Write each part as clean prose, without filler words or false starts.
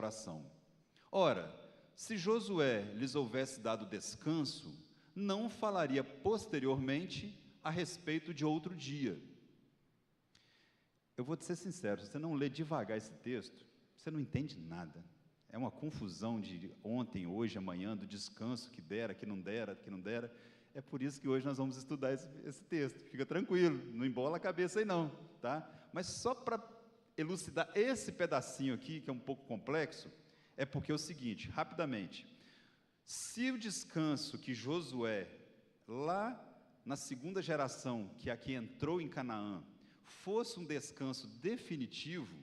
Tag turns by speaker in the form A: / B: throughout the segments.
A: coração. Ora, se Josué lhes houvesse dado descanso, não falaria posteriormente a respeito de outro dia. Eu vou te ser sincero, se você não ler devagar esse texto, você não entende nada. É uma confusão de ontem, hoje, amanhã, do descanso que dera, que não dera, que não dera. É por isso que hoje nós vamos estudar esse texto. Fica tranquilo, não embola a cabeça aí não, tá? Mas só para elucidar esse pedacinho aqui, que é um pouco complexo, é porque é o seguinte, rapidamente, se o descanso que Josué, lá na segunda geração, que aqui entrou em Canaã, fosse um descanso definitivo,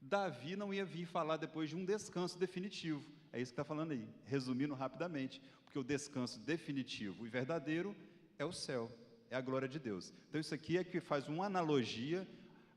A: Davi não ia vir falar depois de um descanso definitivo. É isso que está falando aí, resumindo rapidamente, porque o descanso definitivo e verdadeiro é o céu, é a glória de Deus. Então isso aqui é que faz uma analogia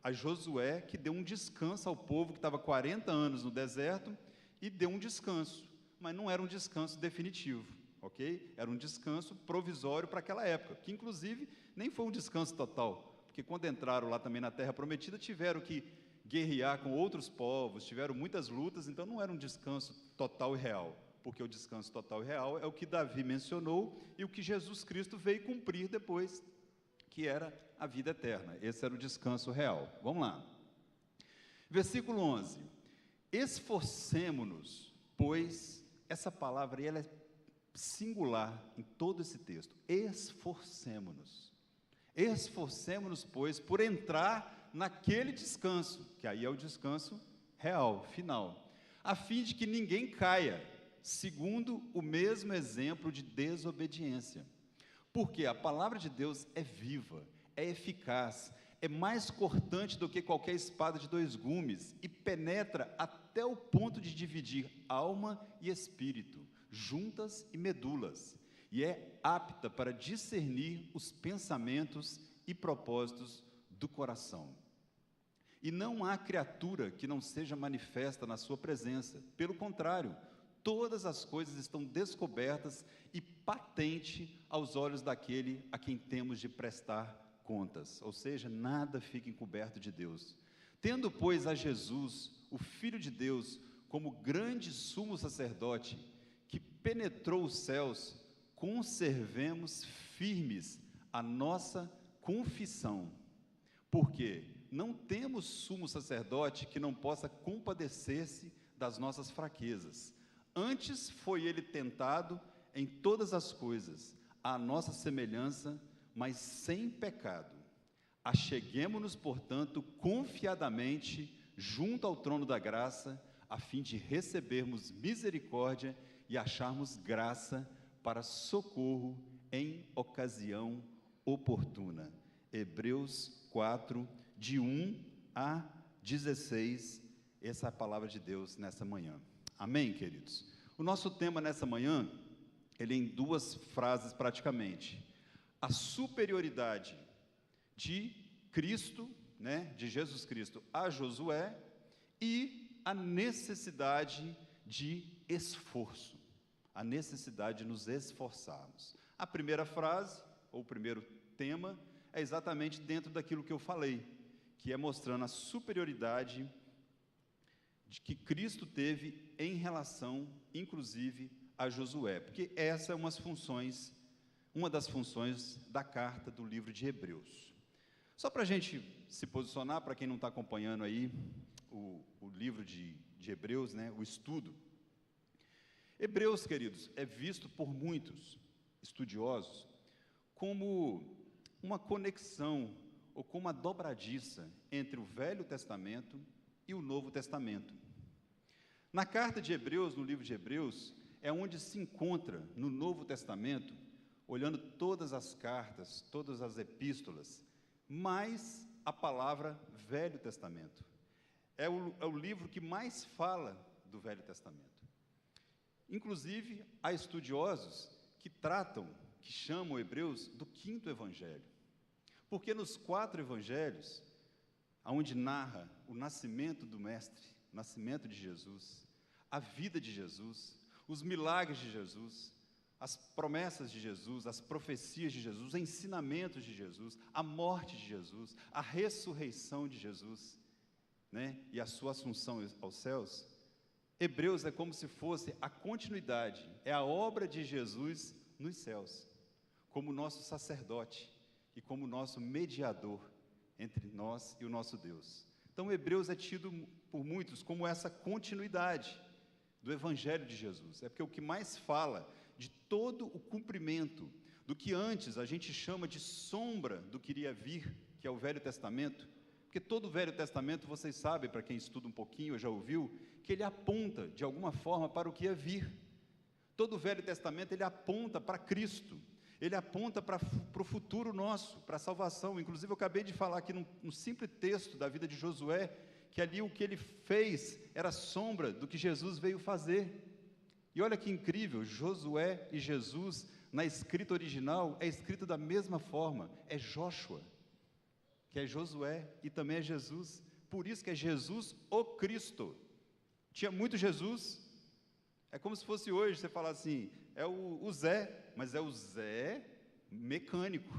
A: a Josué, que deu um descanso ao povo que estava 40 anos no deserto, e deu um descanso, mas não era um descanso definitivo, ok? Era um descanso provisório para aquela época, que inclusive nem foi um descanso total, porque quando entraram lá também na Terra Prometida, tiveram que guerrear com outros povos, tiveram muitas lutas, então não era um descanso total e real, porque o descanso total e real é o que Davi mencionou e o que Jesus Cristo veio cumprir depois, que era a vida eterna. Esse era o descanso real. Vamos lá. Versículo 11. Esforcemo-nos, pois, essa palavra ela é singular em todo esse texto. Esforcemo-nos. Esforcemo-nos, pois, por entrar naquele descanso, que aí é o descanso real, final, a fim de que ninguém caia, segundo o mesmo exemplo de desobediência. Porque a palavra de Deus é viva, é eficaz, é mais cortante do que qualquer espada de dois gumes e penetra até o ponto de dividir alma e espírito, juntas e medulas, e é apta para discernir os pensamentos e propósitos do coração. E não há criatura que não seja manifesta na sua presença. Pelo contrário, todas as coisas estão descobertas e patentes aos olhos daquele a quem temos de prestar contas. Ou seja, nada fica encoberto de Deus. Tendo, pois, a Jesus, o Filho de Deus, como grande sumo sacerdote, que penetrou os céus, conservemos firmes a nossa confissão. Porque não temos sumo sacerdote que não possa compadecer-se das nossas fraquezas. Antes foi ele tentado em todas as coisas, à nossa semelhança, mas sem pecado. Acheguemo-nos, portanto, confiadamente junto ao trono da graça, a fim de recebermos misericórdia e acharmos graça para socorro em ocasião oportuna. Hebreus 4, de 1 a 16, essa é a palavra de Deus nessa manhã. Amém, queridos? O nosso tema nessa manhã, ele é em duas frases praticamente. A superioridade de Cristo, de Jesus Cristo a Josué, e a necessidade de esforço, a necessidade de nos esforçarmos. A primeira frase, ou o primeiro tema, é exatamente dentro daquilo que eu falei, que é mostrando a superioridade de que Cristo teve em relação, inclusive, a Josué, porque essa é uma das funções da carta do livro de Hebreus. Só para a gente se posicionar, para quem não está acompanhando aí o livro de Hebreus, o estudo. Hebreus, queridos, é visto por muitos estudiosos como uma conexão ou como uma dobradiça entre o Velho Testamento e o Novo Testamento. Na carta de Hebreus, no livro de Hebreus, é onde se encontra no Novo Testamento, olhando todas as cartas, todas as epístolas, mais a palavra Velho Testamento. É o livro que mais fala do Velho Testamento. Inclusive, há estudiosos que chamam Hebreus do quinto evangelho. Porque nos 4 evangelhos, onde narra o nascimento do Mestre, o nascimento de Jesus, a vida de Jesus, os milagres de Jesus, as promessas de Jesus, as profecias de Jesus, os ensinamentos de Jesus, a morte de Jesus, a ressurreição de Jesus, e a sua assunção aos céus, Hebreus é como se fosse a continuidade, é a obra de Jesus nos céus, como nosso sacerdote e como nosso mediador entre nós e o nosso Deus. Então, Hebreus é tido por muitos como essa continuidade do Evangelho de Jesus. É porque o que mais fala de todo o cumprimento do que antes a gente chama de sombra do que iria vir, que é o Velho Testamento, porque todo o Velho Testamento, vocês sabem, para quem estuda um pouquinho, já ouviu, que ele aponta, de alguma forma, para o que ia vir. Todo o Velho Testamento, ele aponta para Cristo, ele aponta para o futuro nosso, para a salvação. Inclusive, eu acabei de falar aqui num simples texto da vida de Josué, que ali o que ele fez era sombra do que Jesus veio fazer. E olha que incrível, Josué e Jesus, na escrita original, é escrito da mesma forma, é Joshua, que é Josué, e também é Jesus, por isso que é Jesus o Cristo. Tinha muito Jesus, é como se fosse hoje, você falar assim, é o Zé, mas é o Zé mecânico,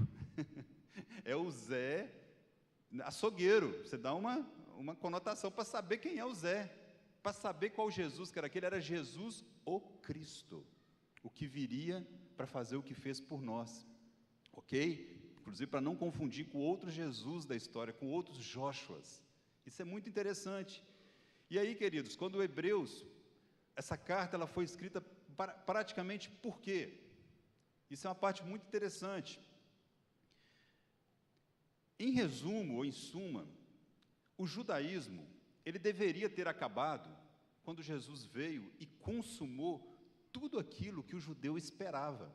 A: é o Zé açougueiro, você dá uma conotação para saber quem é o Zé, para saber qual Jesus que era aquele, era Jesus o Cristo, o que viria para fazer o que fez por nós, ok? Inclusive para não confundir com outro Jesus da história, com outros Joshuas. Isso é muito interessante. E aí, queridos, quando o Hebreus, essa carta ela foi escrita praticamente por quê? Isso é uma parte muito interessante. Em resumo, ou em suma, o judaísmo, ele deveria ter acabado quando Jesus veio e consumou tudo aquilo que o judeu esperava.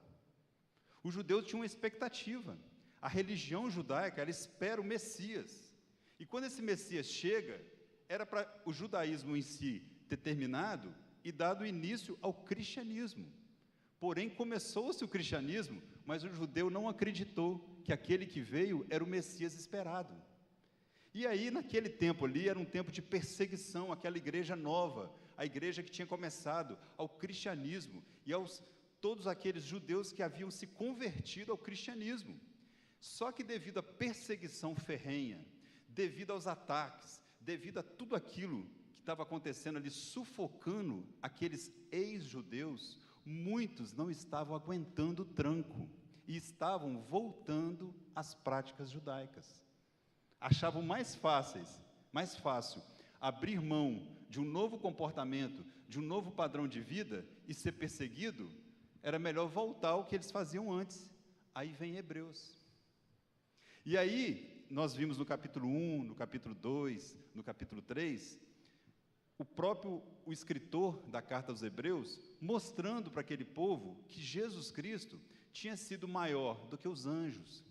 A: O judeu tinha uma expectativa. A religião judaica, ela espera o Messias. E quando esse Messias chega, era para o judaísmo em si ter terminado e dado início ao cristianismo. Porém, começou-se o cristianismo, mas o judeu não acreditou que aquele que veio era o Messias esperado. E aí, naquele tempo ali, era um tempo de perseguição àquela igreja nova, a igreja que tinha começado, ao cristianismo, e aos todos aqueles judeus que haviam se convertido ao cristianismo. Só que devido à perseguição ferrenha, devido aos ataques, devido a tudo aquilo que estava acontecendo ali, sufocando aqueles ex-judeus, muitos não estavam aguentando o tranco e estavam voltando às práticas judaicas. Achavam mais fácil abrir mão de um novo comportamento, de um novo padrão de vida e ser perseguido, era melhor voltar ao que eles faziam antes. Aí vem Hebreus. E aí, nós vimos no capítulo 1, no capítulo 2, no capítulo 3, o escritor da carta aos Hebreus, mostrando para aquele povo que Jesus Cristo tinha sido maior do que os anjos,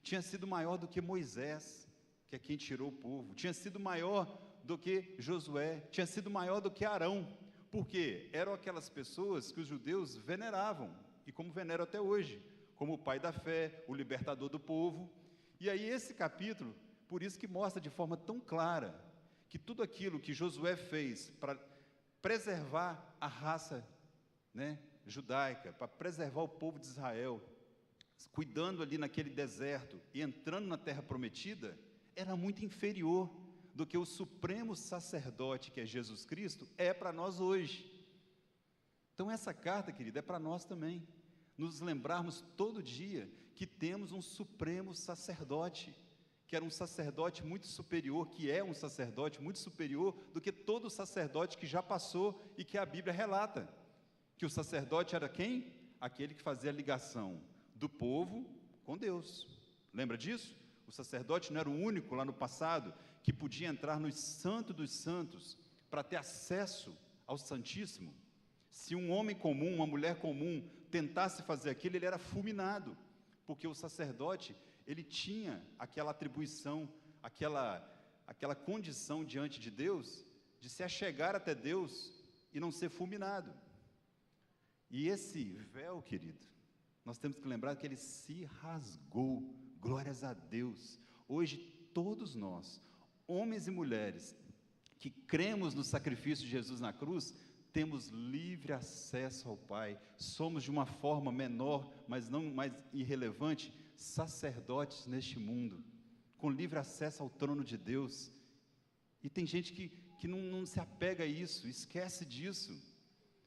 A: tinha sido maior do que Moisés, que é quem tirou o povo, tinha sido maior do que Josué, tinha sido maior do que Arão, porque eram aquelas pessoas que os judeus veneravam, e como veneram até hoje, como o pai da fé, o libertador do povo. E aí esse capítulo, por isso que mostra de forma tão clara, que tudo aquilo que Josué fez para preservar a raça, judaica, para preservar o povo de Israel, cuidando ali naquele deserto e entrando na terra prometida, era muito inferior do que o supremo sacerdote, que é Jesus Cristo, é para nós hoje. Então essa carta, querida, é para nós também, nos lembrarmos todo dia que temos um supremo sacerdote, que era um sacerdote muito superior, que é um sacerdote muito superior do que todo sacerdote que já passou e que a Bíblia relata, que o sacerdote era quem? Aquele que fazia a ligação do povo com Deus. Lembra disso? O sacerdote não era o único lá no passado que podia entrar no Santo dos Santos para ter acesso ao Santíssimo. Se um homem comum, uma mulher comum tentasse fazer aquilo, ele era fulminado, porque o sacerdote, ele tinha aquela atribuição, aquela condição diante de Deus, de se achegar até Deus e não ser fulminado. E esse véu, querido, nós temos que lembrar que ele se rasgou, glórias a Deus. Hoje, todos nós, homens e mulheres, que cremos no sacrifício de Jesus na cruz, temos livre acesso ao Pai, somos de uma forma menor, mas não mais irrelevante, sacerdotes neste mundo, com livre acesso ao trono de Deus. E tem gente que não se apega a isso, esquece disso.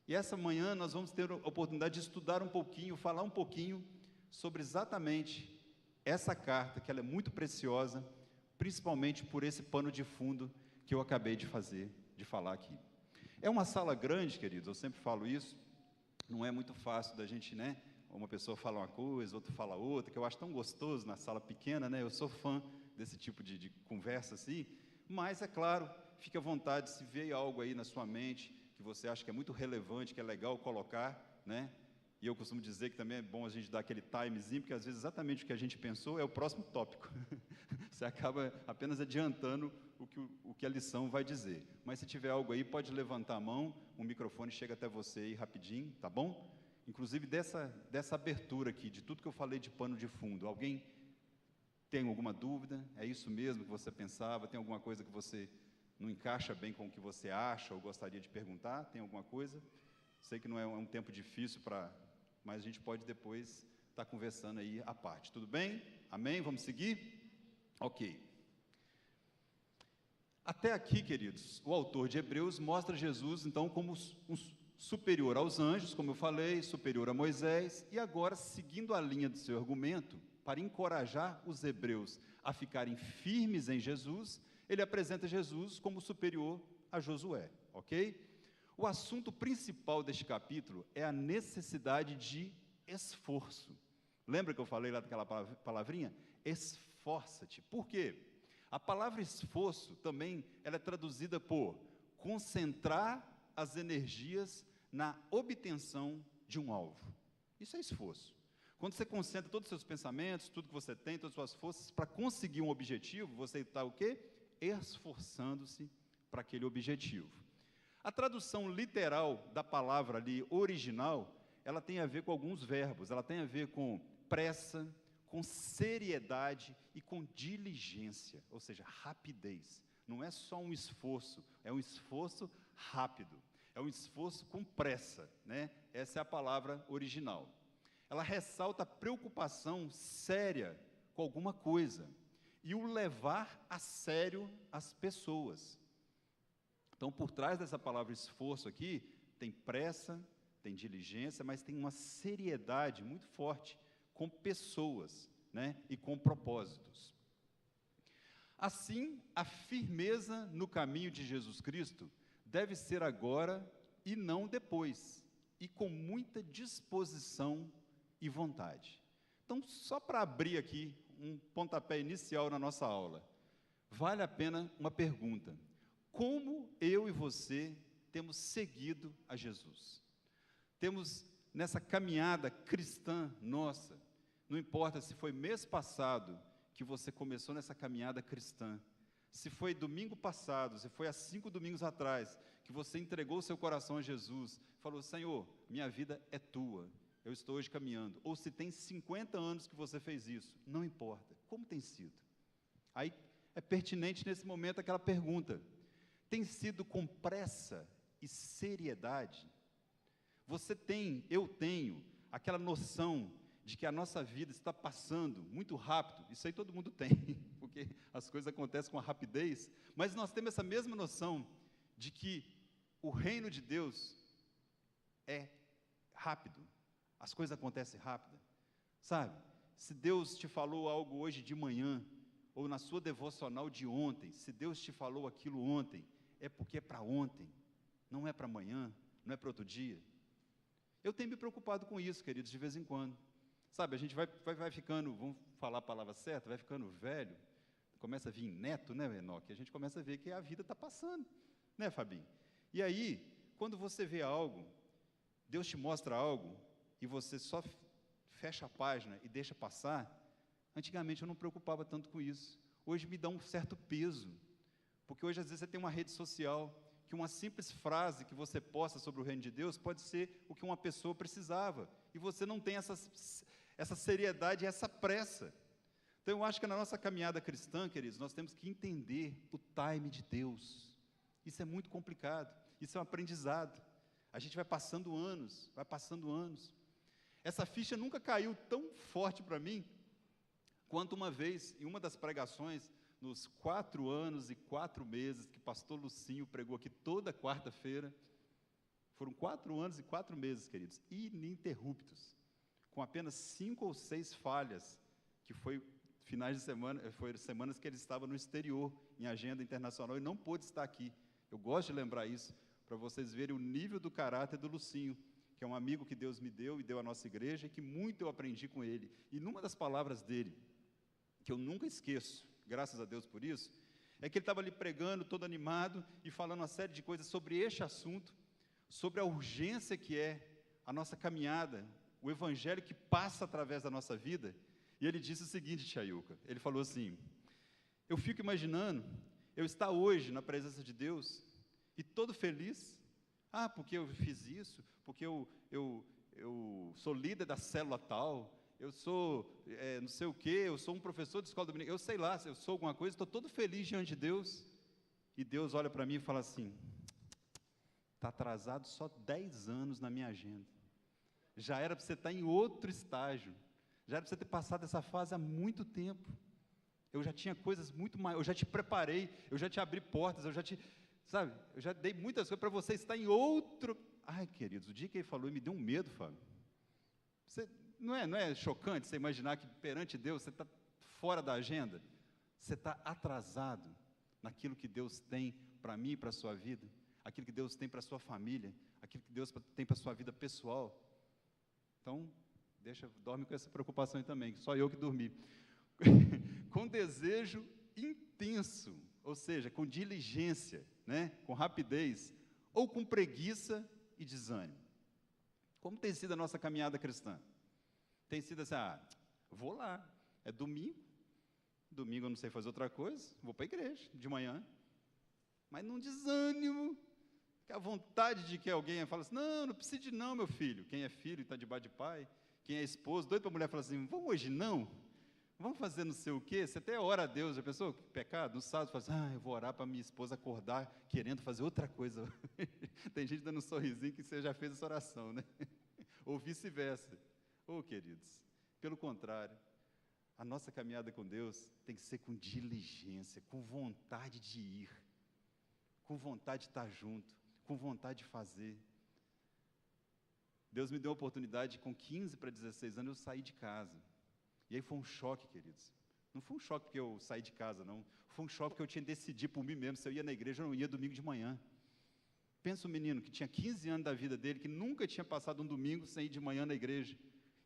A: E essa manhã nós vamos ter a oportunidade de estudar um pouquinho, falar um pouquinho sobre exatamente essa carta, que ela é muito preciosa, principalmente por esse pano de fundo que eu acabei de falar aqui. É uma sala grande, queridos, eu sempre falo isso, não é muito fácil da gente, né? Uma pessoa fala uma coisa, outra fala outra, que eu acho tão gostoso na sala pequena, né? Eu sou fã desse tipo de conversa assim, mas, é claro, fique à vontade, se veio algo aí na sua mente, que você acha que é muito relevante, que é legal colocar, né? E eu costumo dizer que também é bom a gente dar aquele timezinho, porque às vezes exatamente o que a gente pensou é o próximo tópico. Você acaba apenas adiantando o que a lição vai dizer. Mas se tiver algo aí, pode levantar a mão, o microfone chega até você aí rapidinho, tá bom? Inclusive dessa abertura aqui, de tudo que eu falei de pano de fundo. Alguém tem alguma dúvida? É isso mesmo que você pensava? Tem alguma coisa que você não encaixa bem com o que você acha ou gostaria de perguntar? Tem alguma coisa? Sei que não é um tempo difícil mas a gente pode depois estar conversando aí à parte. Tudo bem? Amém? Vamos seguir? Ok. Até aqui, queridos, o autor de Hebreus mostra Jesus, então, como um superior aos anjos, como eu falei, superior a Moisés, e agora, seguindo a linha do seu argumento, para encorajar os hebreus a ficarem firmes em Jesus, ele apresenta Jesus como superior a Josué, ok? O assunto principal deste capítulo é a necessidade de esforço. Lembra que eu falei lá daquela palavrinha? Esforça-te. Por quê? A palavra esforço também ela é traduzida por concentrar as energias na obtenção de um alvo. Isso é esforço. Quando você concentra todos os seus pensamentos, tudo que você tem, todas as suas forças, para conseguir um objetivo, você está o quê? Esforçando-se para aquele objetivo. A tradução literal da palavra ali, original, ela tem a ver com alguns verbos. Ela tem a ver com pressa, com seriedade e com diligência, ou seja, rapidez. Não é só um esforço, é um esforço rápido. É um esforço com pressa, né? Essa é a palavra original. Ela ressalta a preocupação séria com alguma coisa e o levar a sério as pessoas. Então, por trás dessa palavra esforço aqui, tem pressa, tem diligência, mas tem uma seriedade muito forte com pessoas, né? E com propósitos. Assim, a firmeza no caminho de Jesus Cristo deve ser agora e não depois, e com muita disposição e vontade. Então, só para abrir aqui um pontapé inicial na nossa aula, vale a pena uma pergunta: como eu e você temos seguido a Jesus? Temos nessa caminhada cristã nossa, não importa se foi mês passado que você começou nessa caminhada cristã, se foi domingo passado, se foi há 5 domingos atrás, que você entregou seu coração a Jesus, falou: Senhor, minha vida é tua, eu estou hoje caminhando. Ou se tem 50 anos que você fez isso, não importa, como tem sido? Aí é pertinente nesse momento aquela pergunta: tem sido com pressa e seriedade? Eu tenho aquela noção de que a nossa vida está passando muito rápido? Isso aí todo mundo tem, porque as coisas acontecem com uma rapidez, mas nós temos essa mesma noção de que o reino de Deus é rápido, as coisas acontecem rápido, sabe? Se Deus te falou algo hoje de manhã, ou na sua devocional de ontem, se Deus te falou aquilo ontem, é porque é para ontem, não é para amanhã, não é para outro dia. Eu tenho me preocupado com isso, queridos, de vez em quando. Sabe, a gente vai ficando, vamos falar a palavra certa, vai ficando velho, começa a vir neto, né, Enoque? A gente começa a ver que a vida está passando, né, Fabinho? E aí, quando você vê algo, Deus te mostra algo, e você só fecha a página e deixa passar, antigamente eu não me preocupava tanto com isso. Hoje me dá um certo peso, porque hoje às vezes você tem uma rede social, que uma simples frase que você posta sobre o reino de Deus pode ser o que uma pessoa precisava, e você não tem essa seriedade e essa pressa. Então eu acho que na nossa caminhada cristã, queridos, nós temos que entender o time de Deus. Isso é muito complicado, isso é um aprendizado. A gente vai passando anos. Essa ficha nunca caiu tão forte para mim, quanto uma vez, em uma das pregações, nos 4 anos e 4 meses que pastor Lucinho pregou aqui toda quarta-feira. Foram 4 anos e 4 meses, queridos, ininterruptos, com apenas 5 ou 6 falhas, que foi finais de semana, foram semanas que ele estava no exterior, em agenda internacional, e não pôde estar aqui. Eu gosto de lembrar isso, para vocês verem o nível do caráter do Lucinho, que é um amigo que Deus me deu e deu à nossa igreja, e que muito eu aprendi com ele. E numa das palavras dele, que eu nunca esqueço, graças a Deus por isso, é que ele estava ali pregando, todo animado, e falando uma série de coisas sobre este assunto, sobre a urgência que é a nossa caminhada, o evangelho que passa através da nossa vida. E ele disse o seguinte, Chayuca, ele falou assim: eu fico imaginando, eu estar hoje na presença de Deus, e todo feliz, porque eu fiz isso, porque eu sou líder da célula tal, eu sou não sei o quê, eu sou um professor de escola dominical, eu sei lá, eu sou alguma coisa, estou todo feliz diante de Deus, e Deus olha para mim e fala assim: está atrasado só 10 anos na minha agenda, já era para você estar em outro estágio, já era para você ter passado essa fase há muito tempo, eu já tinha coisas muito mais, eu já te preparei, eu já te abri portas, eu já dei muitas coisas para você estar em outro. Ai, queridos, o dia que ele falou, me deu um medo, Fábio. Não é chocante você imaginar que perante Deus você está fora da agenda? Você está atrasado naquilo que Deus tem para mim e para a sua vida, aquilo que Deus tem para a sua família, aquilo que Deus tem para a sua vida pessoal. Então, dorme com essa preocupação aí também, só eu que dormi. Com desejo intenso, ou seja, com diligência, com rapidez, ou com preguiça e desânimo. Como tem sido a nossa caminhada cristã? Tem sido assim: vou lá, é domingo eu não sei fazer outra coisa, vou para a igreja de manhã, mas num desânimo, com a vontade de que alguém fala assim: não precisa de não, meu filho. Quem é filho e está debaixo de pai, quem é esposo, doido para a mulher falar assim: vamos hoje não? Vamos fazer não sei o quê? Você até ora a Deus, já pensou? Que pecado? No sábado, fala assim: eu vou orar para minha esposa acordar, querendo fazer outra coisa. Tem gente dando um sorrisinho que você já fez essa oração, né? Ou vice-versa. Queridos, pelo contrário, a nossa caminhada com Deus tem que ser com diligência, com vontade de ir, com vontade de estar junto, com vontade de fazer. Deus me deu a oportunidade, com 15 para 16 anos, eu saí de casa. E aí foi um choque, queridos. Não foi um choque porque eu saí de casa, não. Foi um choque porque eu tinha decidido por mim mesmo, se eu ia na igreja, eu não ia domingo de manhã. Pensa um menino que tinha 15 anos da vida dele, que nunca tinha passado um domingo sem ir de manhã na igreja.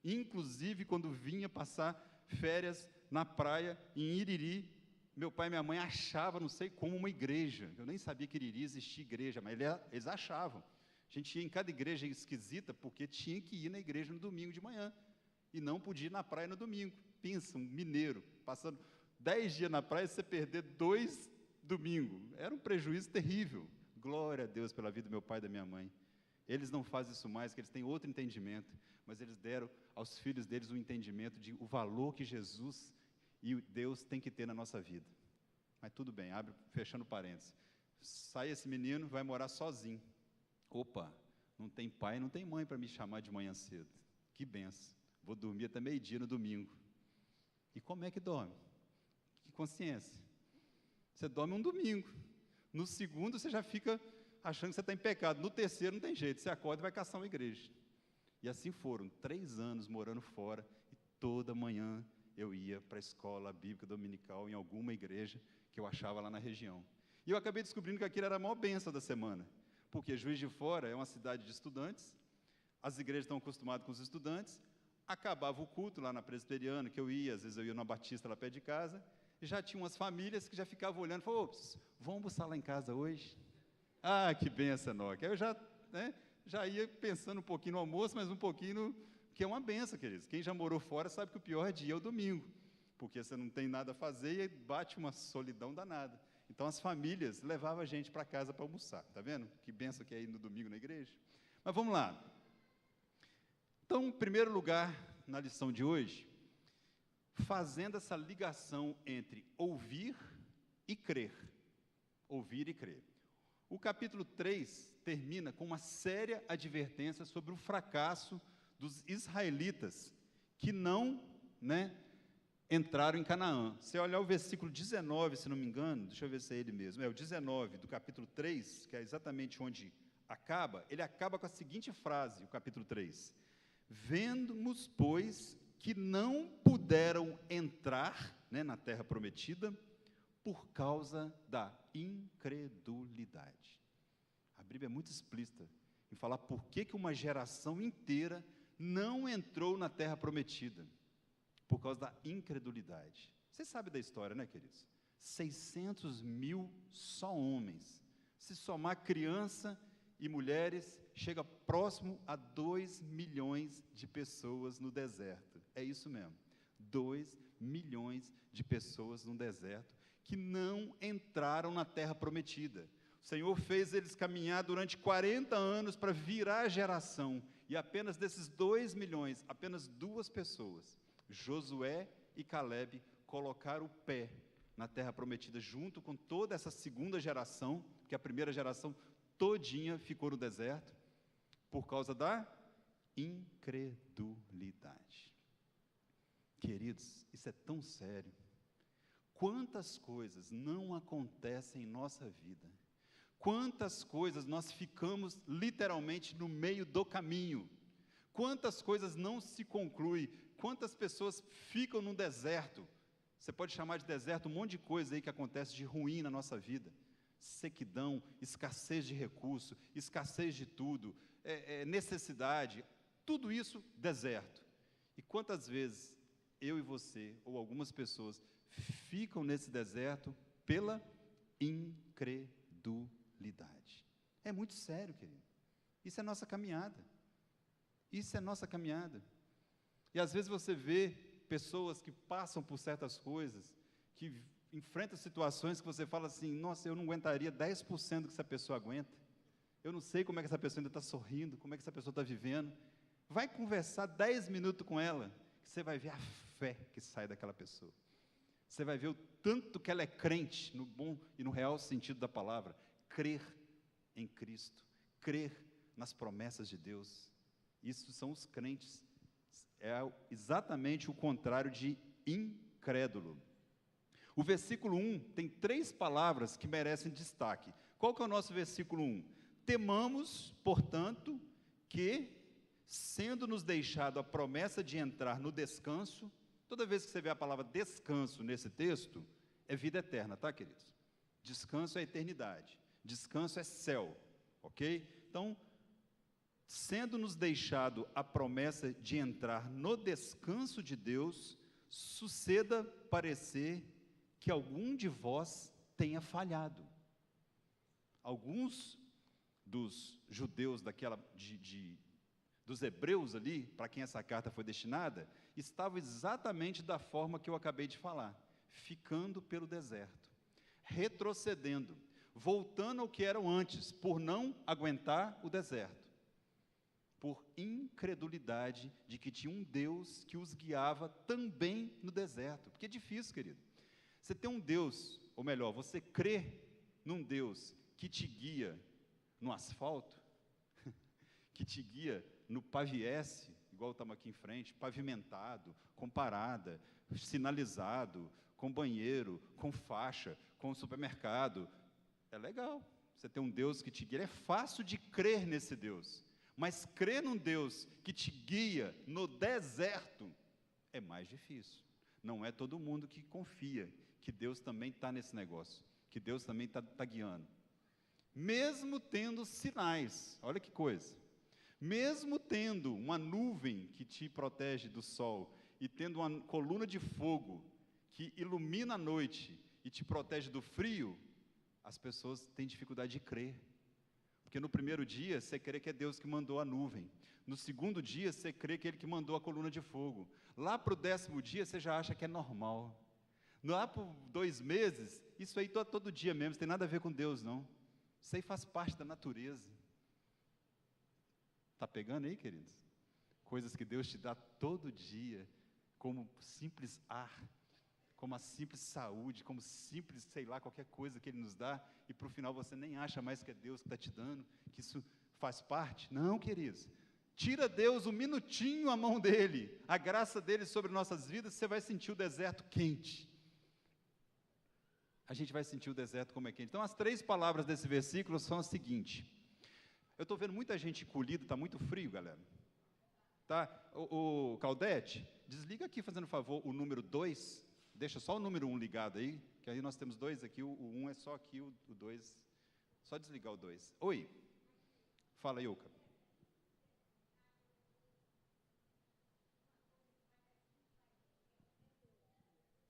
A: Inclusive, quando vinha passar férias na praia, em Iriri, meu pai e minha mãe achavam, não sei como, uma igreja. Eu nem sabia que Iriri existia igreja, mas eles achavam. A gente ia em cada igreja esquisita, porque tinha que ir na igreja no domingo de manhã, e não podia ir na praia no domingo. Pensa, um mineiro, passando 10 dias na praia, você perder 2 domingos. Era um prejuízo terrível. Glória a Deus pela vida do meu pai e da minha mãe. Eles não fazem isso mais, porque eles têm outro entendimento, mas eles deram aos filhos deles um entendimento de o valor que Jesus e Deus tem que ter na nossa vida. Mas tudo bem, fechando parênteses. Sai esse menino, vai morar sozinho. Opa, não tem pai, não tem mãe para me chamar de manhã cedo. Que benção. Vou dormir até meio-dia no domingo. E como é que dorme? Que consciência. Você dorme um domingo. No segundo, você já fica achando que você está em pecado. No terceiro, não tem jeito. Você acorda e vai caçar uma igreja. E assim foram 3 anos morando fora. E toda manhã eu ia para a escola bíblica dominical em alguma igreja que eu achava lá na região. E eu acabei descobrindo que aquilo era a maior bênção da semana. Porque Juiz de Fora é uma cidade de estudantes. As igrejas estão acostumadas com os estudantes. Acabava o culto lá na Presbiteriana, que eu ia, às vezes eu ia na Batista lá perto de casa, e já tinha umas famílias que já ficavam olhando, falavam: vamos almoçar lá em casa hoje? Que benção, Noca. Eu já ia pensando um pouquinho no almoço, mas um pouquinho no que é uma benção, queridos. Quem já morou fora sabe que o pior dia é o domingo, porque você não tem nada a fazer e bate uma solidão danada. Então as famílias levavam a gente para casa para almoçar, tá vendo? Que benção que é ir no domingo na igreja. Mas vamos lá. Então, em primeiro lugar, na lição de hoje, fazendo essa ligação entre ouvir e crer. Ouvir e crer. O capítulo 3 termina com uma séria advertência sobre o fracasso dos israelitas, que não entraram em Canaã. Se olhar o versículo 19, se não me engano, deixa eu ver se é ele mesmo, é o 19 do capítulo 3, que é exatamente onde acaba, ele acaba com a seguinte frase, o capítulo 3: vemos, pois, que não puderam entrar, né, na terra prometida, por causa da incredulidade. A Bíblia é muito explícita em falar por que uma geração inteira não entrou na terra prometida, por causa da incredulidade. Você sabe da história, né, queridos? 600 mil só homens. Se somar criança e mulheres, chega próximo a 2 milhões de pessoas no deserto. É isso mesmo, 2 milhões de pessoas no deserto que não entraram na terra prometida. O Senhor fez eles caminhar durante 40 anos para virar a geração, e apenas desses 2 milhões, apenas 2 pessoas, Josué e Caleb, colocaram o pé na terra prometida, junto com toda essa segunda geração, que a primeira geração todinha ficou no deserto, por causa da incredulidade. Queridos, isso é tão sério. Quantas coisas não acontecem em nossa vida, quantas coisas nós ficamos literalmente no meio do caminho, quantas coisas não se concluem, quantas pessoas ficam no deserto. Você pode chamar de deserto um monte de coisa aí que acontece de ruim na nossa vida, sequidão, escassez de recurso, escassez de tudo, necessidade, tudo isso, deserto. E quantas vezes eu e você, ou algumas pessoas, ficam nesse deserto pela incredulidade. É muito sério, querido. Isso é nossa caminhada. Isso é nossa caminhada. E às vezes você vê pessoas que passam por certas coisas, que enfrentam situações que você fala assim: nossa, eu não aguentaria 10% do que essa pessoa aguenta. Eu não sei como é que essa pessoa ainda está sorrindo, como é que essa pessoa está vivendo. Vai conversar 10 minutos com ela, que você vai ver a fé que sai daquela pessoa. Você vai ver o tanto que ela é crente, no bom e no real sentido da palavra, crer em Cristo, crer nas promessas de Deus. Isso são os crentes. É exatamente o contrário de incrédulo. O versículo 1 tem 3 palavras que merecem destaque. Qual que é o nosso versículo 1? Temamos, portanto, que, sendo-nos deixado a promessa de entrar no descanso. Toda vez que você vê a palavra descanso nesse texto, é vida eterna, tá, queridos? Descanso é eternidade, descanso é céu, ok? Então, sendo-nos deixado a promessa de entrar no descanso de Deus, suceda parecer que algum de vós tenha falhado. Alguns dos judeus dos hebreus ali, para quem essa carta foi destinada, estavam exatamente da forma que eu acabei de falar, ficando pelo deserto, retrocedendo, voltando ao que eram antes, por não aguentar o deserto, por incredulidade de que tinha um Deus que os guiava também no deserto, porque é difícil, querido. Você tem um Deus, ou melhor, você crê num Deus que te guia no asfalto, que te guia no paviesse, igual estamos aqui em frente, pavimentado, com parada, sinalizado, com banheiro, com faixa, com supermercado. É legal, você tem um Deus que te guia. É fácil de crer nesse Deus, mas crer num Deus que te guia no deserto é mais difícil. Não é todo mundo que confia que Deus também está nesse negócio, que Deus também está guiando. Mesmo tendo sinais, olha que coisa, mesmo tendo uma nuvem que te protege do sol, e tendo uma coluna de fogo que ilumina a noite e te protege do frio, as pessoas têm dificuldade de crer. Porque no primeiro dia, você crê que é Deus que mandou a nuvem. No segundo dia, você crê que é Ele que mandou a coluna de fogo. Lá para o 10º dia, você já acha que é normal. Lá por 2 meses, isso aí todo dia mesmo, não tem nada a ver com Deus, não. Isso aí faz parte da natureza. Está pegando aí, queridos? Coisas que Deus te dá todo dia, como simples ar, como a simples saúde, como simples, sei lá, qualquer coisa que Ele nos dá, e para o final você nem acha mais que é Deus que está te dando, que isso faz parte. Não, queridos, Tira Deus um minutinho a mão dele, a graça dele sobre nossas vidas, você vai sentir o deserto quente. A gente vai sentir o deserto como é quente. Então, as 3 palavras desse versículo são as seguintes. Eu estou vendo muita gente colhida, está muito frio, galera. Tá? O Claudete, desliga aqui, fazendo favor, o número 2. Deixa só o número 1 ligado aí, que aí nós temos 2 aqui, o 1 é só aqui, o 2, só desligar o 2. Oi, fala aí, Uca.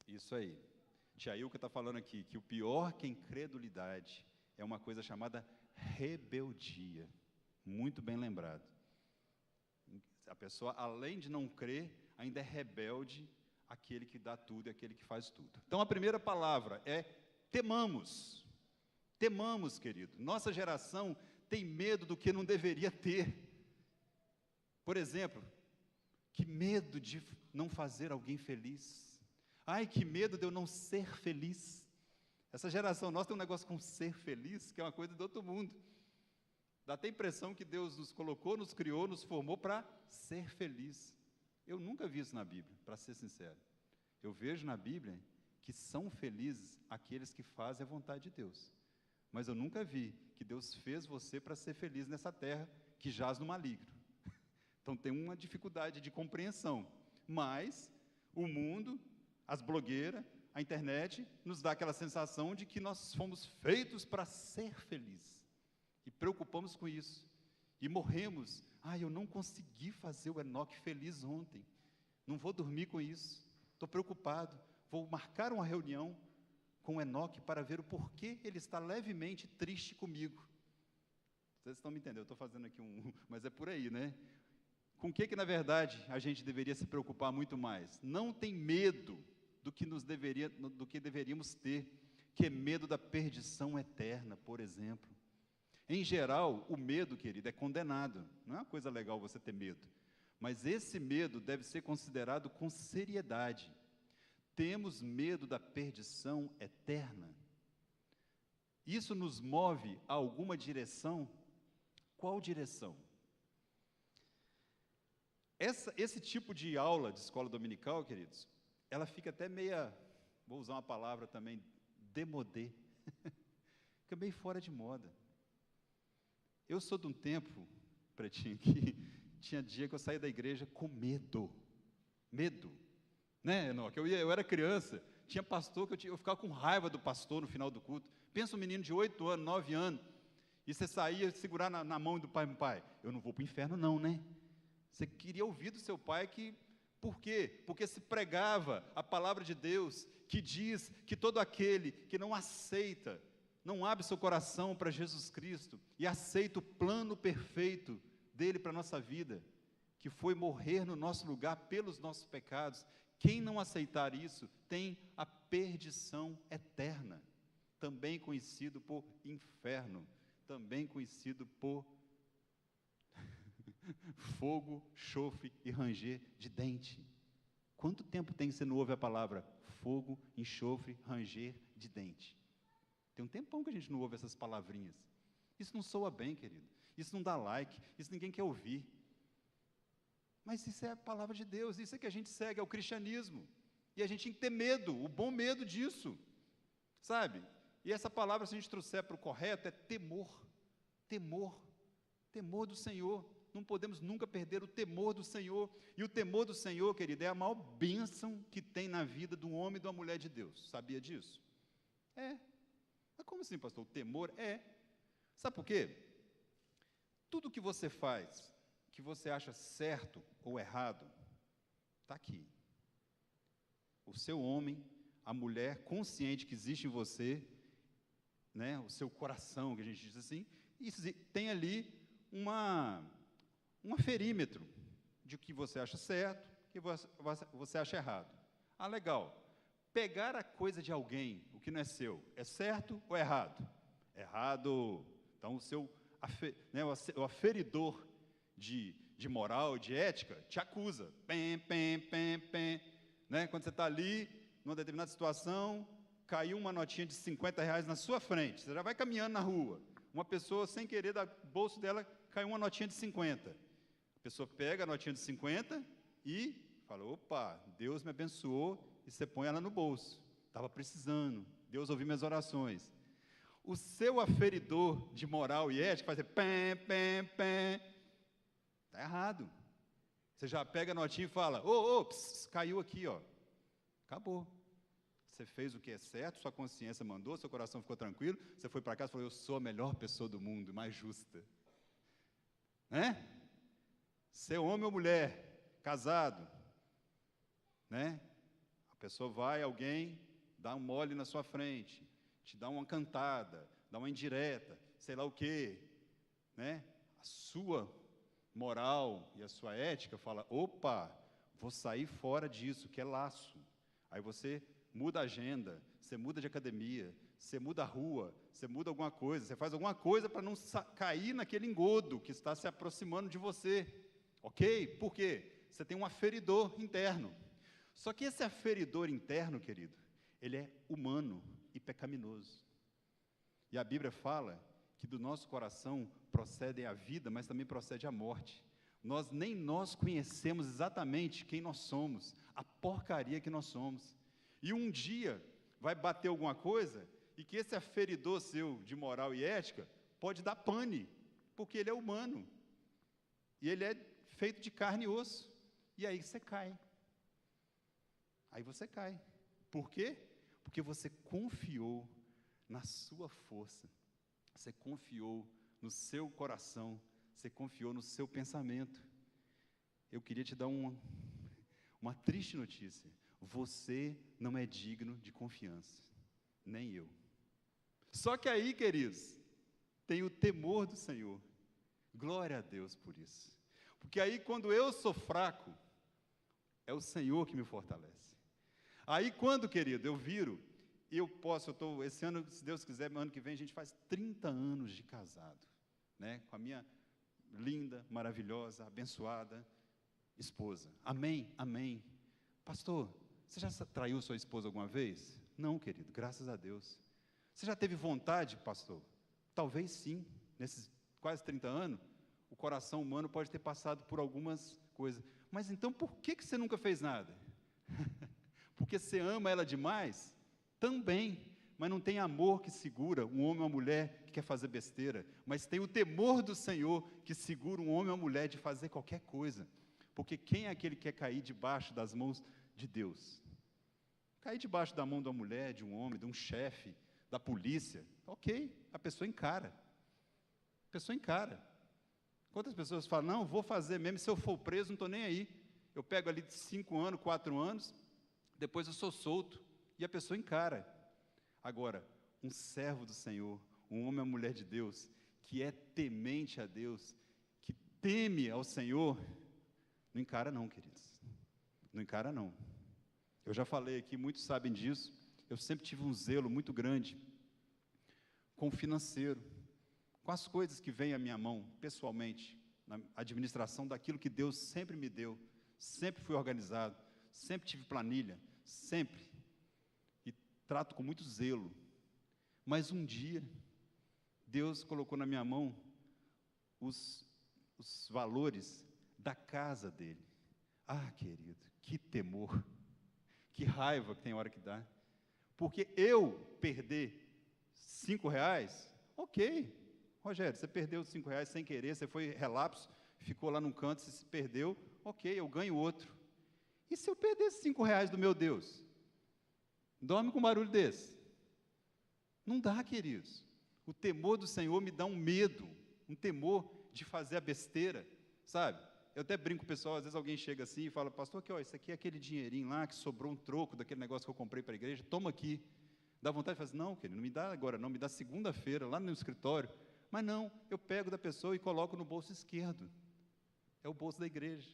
A: Isso aí. Tia Ilka está falando aqui que o pior que a incredulidade é uma coisa chamada rebeldia. Muito bem lembrado. A pessoa, além de não crer, ainda é rebelde àquele que dá tudo e àquele que faz tudo. Então, a primeira palavra é temamos. Temamos, querido. Nossa geração tem medo do que não deveria ter. Por exemplo, que medo de não fazer alguém feliz. Ai, que medo de eu não ser feliz. Essa geração nossa tem um negócio com ser feliz, que é uma coisa do outro mundo. Dá até a impressão que Deus nos colocou, nos criou, nos formou para ser feliz. Eu nunca vi isso na Bíblia, para ser sincero. Eu vejo na Bíblia que são felizes aqueles que fazem a vontade de Deus. Mas eu nunca vi que Deus fez você para ser feliz nessa terra que jaz no maligno. Então tem uma dificuldade de compreensão. Mas o mundo, as blogueiras, a internet, nos dá aquela sensação de que nós fomos feitos para ser felizes. E preocupamos com isso. E morremos. Eu não consegui fazer o Enoque feliz ontem. Não vou dormir com isso. Estou preocupado. Vou marcar uma reunião com o Enoque para ver o porquê ele está levemente triste comigo. Vocês estão me entendendo? Eu estou fazendo aqui mas é por aí, né? Com o que, na verdade, a gente deveria se preocupar muito mais? Não tem medo do que deveríamos ter, que é medo da perdição eterna, por exemplo. Em geral, o medo, querido, é condenado. Não é uma coisa legal você ter medo. Mas esse medo deve ser considerado com seriedade. Temos medo da perdição eterna? Isso nos move a alguma direção? Qual direção? Esse tipo de aula de escola dominical, queridos, ela fica até meia, vou usar uma palavra também, démodé. Fica meio fora de moda. Eu sou de um tempo, Pretinho, que tinha dia que eu saía da igreja com medo. Medo. Né, Enoque? Eu era criança, tinha pastor que eu ficava com raiva do pastor no final do culto. Pensa um menino de 8 anos, 9 anos, e você saía segurar na mão do pai, eu não vou para o inferno não, né? Você queria ouvir do seu pai que, por quê? Porque se pregava a palavra de Deus, que diz que todo aquele que não aceita, não abre seu coração para Jesus Cristo, e aceita o plano perfeito dele para a nossa vida, que foi morrer no nosso lugar pelos nossos pecados, quem não aceitar isso, tem a perdição eterna, também conhecido por inferno, também conhecido por fogo, chofre e ranger de dente. Quanto tempo tem que você não ouve a palavra fogo, enxofre, ranger de dente? Tem um tempão que a gente não ouve essas palavrinhas. Isso não soa bem, querido. Isso não dá like, isso ninguém quer ouvir. Mas isso é a palavra de Deus, isso é que a gente segue, é o cristianismo. E a gente tem que ter medo, o bom medo disso. Sabe? E essa palavra, se a gente trouxer para o correto, é temor. Temor. Temor do Senhor. Não podemos nunca perder o temor do Senhor. E o temor do Senhor, querido, é a maior bênção que tem na vida de um homem e de uma mulher de Deus. Sabia disso? É. Mas como assim, pastor? O temor é. Sabe por quê? Tudo que você faz, que você acha certo ou errado, está aqui. O seu homem, a mulher consciente que existe em você, né, o seu coração, que a gente diz assim, e tem ali um aferímetro de o que você acha certo, o que você acha errado. Legal. Pegar a coisa de alguém, o que não é seu, é certo ou é errado? Errado. Então, o aferidor de moral, de ética, te acusa. Né? Quando você está ali, numa determinada situação, caiu uma notinha de R$50 na sua frente, você já vai caminhando na rua, uma pessoa, sem querer, do bolso dela, caiu uma notinha de 50. pessoa pega a notinha de 50 e fala, opa, Deus me abençoou, e você põe ela no bolso. Estava precisando, Deus ouviu minhas orações. O seu aferidor de moral e ética vai dizer, pé, pé, pé. Está errado. Você já pega a notinha e fala, caiu aqui, ó. Acabou. Você fez o que é certo, sua consciência mandou, seu coração ficou tranquilo, você foi para casa e falou, eu sou a melhor pessoa do mundo, mais justa. Né? Ser homem ou mulher, casado, né? A pessoa vai, alguém dá um mole na sua frente, te dá uma cantada, dá uma indireta, sei lá o quê, né? A sua moral e a sua ética fala, opa, vou sair fora disso, que é laço. Aí você muda a agenda, você muda de academia, você muda a rua, você muda alguma coisa, você faz alguma coisa para não cair naquele engodo que está se aproximando de você, ok? Por quê? Você tem um aferidor interno. Só que esse aferidor interno, querido, ele é humano e pecaminoso. E a Bíblia fala que do nosso coração procede a vida, mas também procede a morte. Nem nós conhecemos exatamente quem nós somos, a porcaria que nós somos. E um dia vai bater alguma coisa e que esse aferidor seu de moral e ética pode dar pane, porque ele é humano. E ele é feito de carne e osso. E aí você cai. Aí você cai. Por quê? Porque você confiou na sua força. Você confiou no seu coração. Você confiou no seu pensamento. Eu queria te dar uma triste notícia. Você não é digno de confiança, nem eu. Só que aí, queridos, tem o temor do Senhor. Glória a Deus por isso. Porque aí, quando eu sou fraco, é o Senhor que me fortalece. Aí, quando, querido, eu viro, esse ano, se Deus quiser, ano que vem, a gente faz 30 anos de casado, né, com a minha linda, maravilhosa, abençoada esposa. Amém? Amém. Pastor, você já traiu sua esposa alguma vez? Não, querido, graças a Deus. Você já teve vontade, pastor? Talvez sim. Nesses quase 30 anos, o coração humano pode ter passado por algumas coisas. Mas então, por que você nunca fez nada? Porque você ama ela demais? Também. Mas não tem amor que segura um homem ou uma mulher que quer fazer besteira. Mas tem o temor do Senhor que segura um homem ou uma mulher de fazer qualquer coisa. Porque quem é aquele que quer cair debaixo das mãos de Deus? Cair debaixo da mão de uma mulher, de um homem, de um chefe, da polícia, ok, a pessoa encara. A pessoa encara. Quantas pessoas falam, não, vou fazer mesmo, se eu for preso, não estou nem aí. Eu pego ali de 5 anos, 4 anos, depois eu sou solto. E a pessoa encara. Agora, um servo do Senhor, um homem ou mulher de Deus, que é temente a Deus, que teme ao Senhor, não encara não, queridos. Não encara não. Eu já falei aqui, muitos sabem disso, eu sempre tive um zelo muito grande com o financeiro, com as coisas que vêm à minha mão, pessoalmente, na administração daquilo que Deus sempre me deu, sempre fui organizado, sempre tive planilha, sempre, e trato com muito zelo. Mas um dia, Deus colocou na minha mão os valores da casa dele. Ah, querido, que temor, que raiva que tem hora que dá. Porque eu perder R$5, ok. Rogério, você perdeu os R$5 sem querer, você foi relapso, ficou lá num canto, você se perdeu, ok, eu ganho outro. E se eu perder esses R$5 do meu Deus? Dorme com um barulho desse? Não dá, queridos. O temor do Senhor me dá um medo, um temor de fazer a besteira, sabe? Eu até brinco com o pessoal, às vezes alguém chega assim e fala, pastor, aqui, ó, isso aqui é aquele dinheirinho lá que sobrou um troco daquele negócio que eu comprei para a igreja, toma aqui. Dá vontade de fazer, não, querido, não me dá agora não, me dá segunda-feira, lá no escritório. Mas não, eu pego da pessoa e coloco no bolso esquerdo. É o bolso da igreja.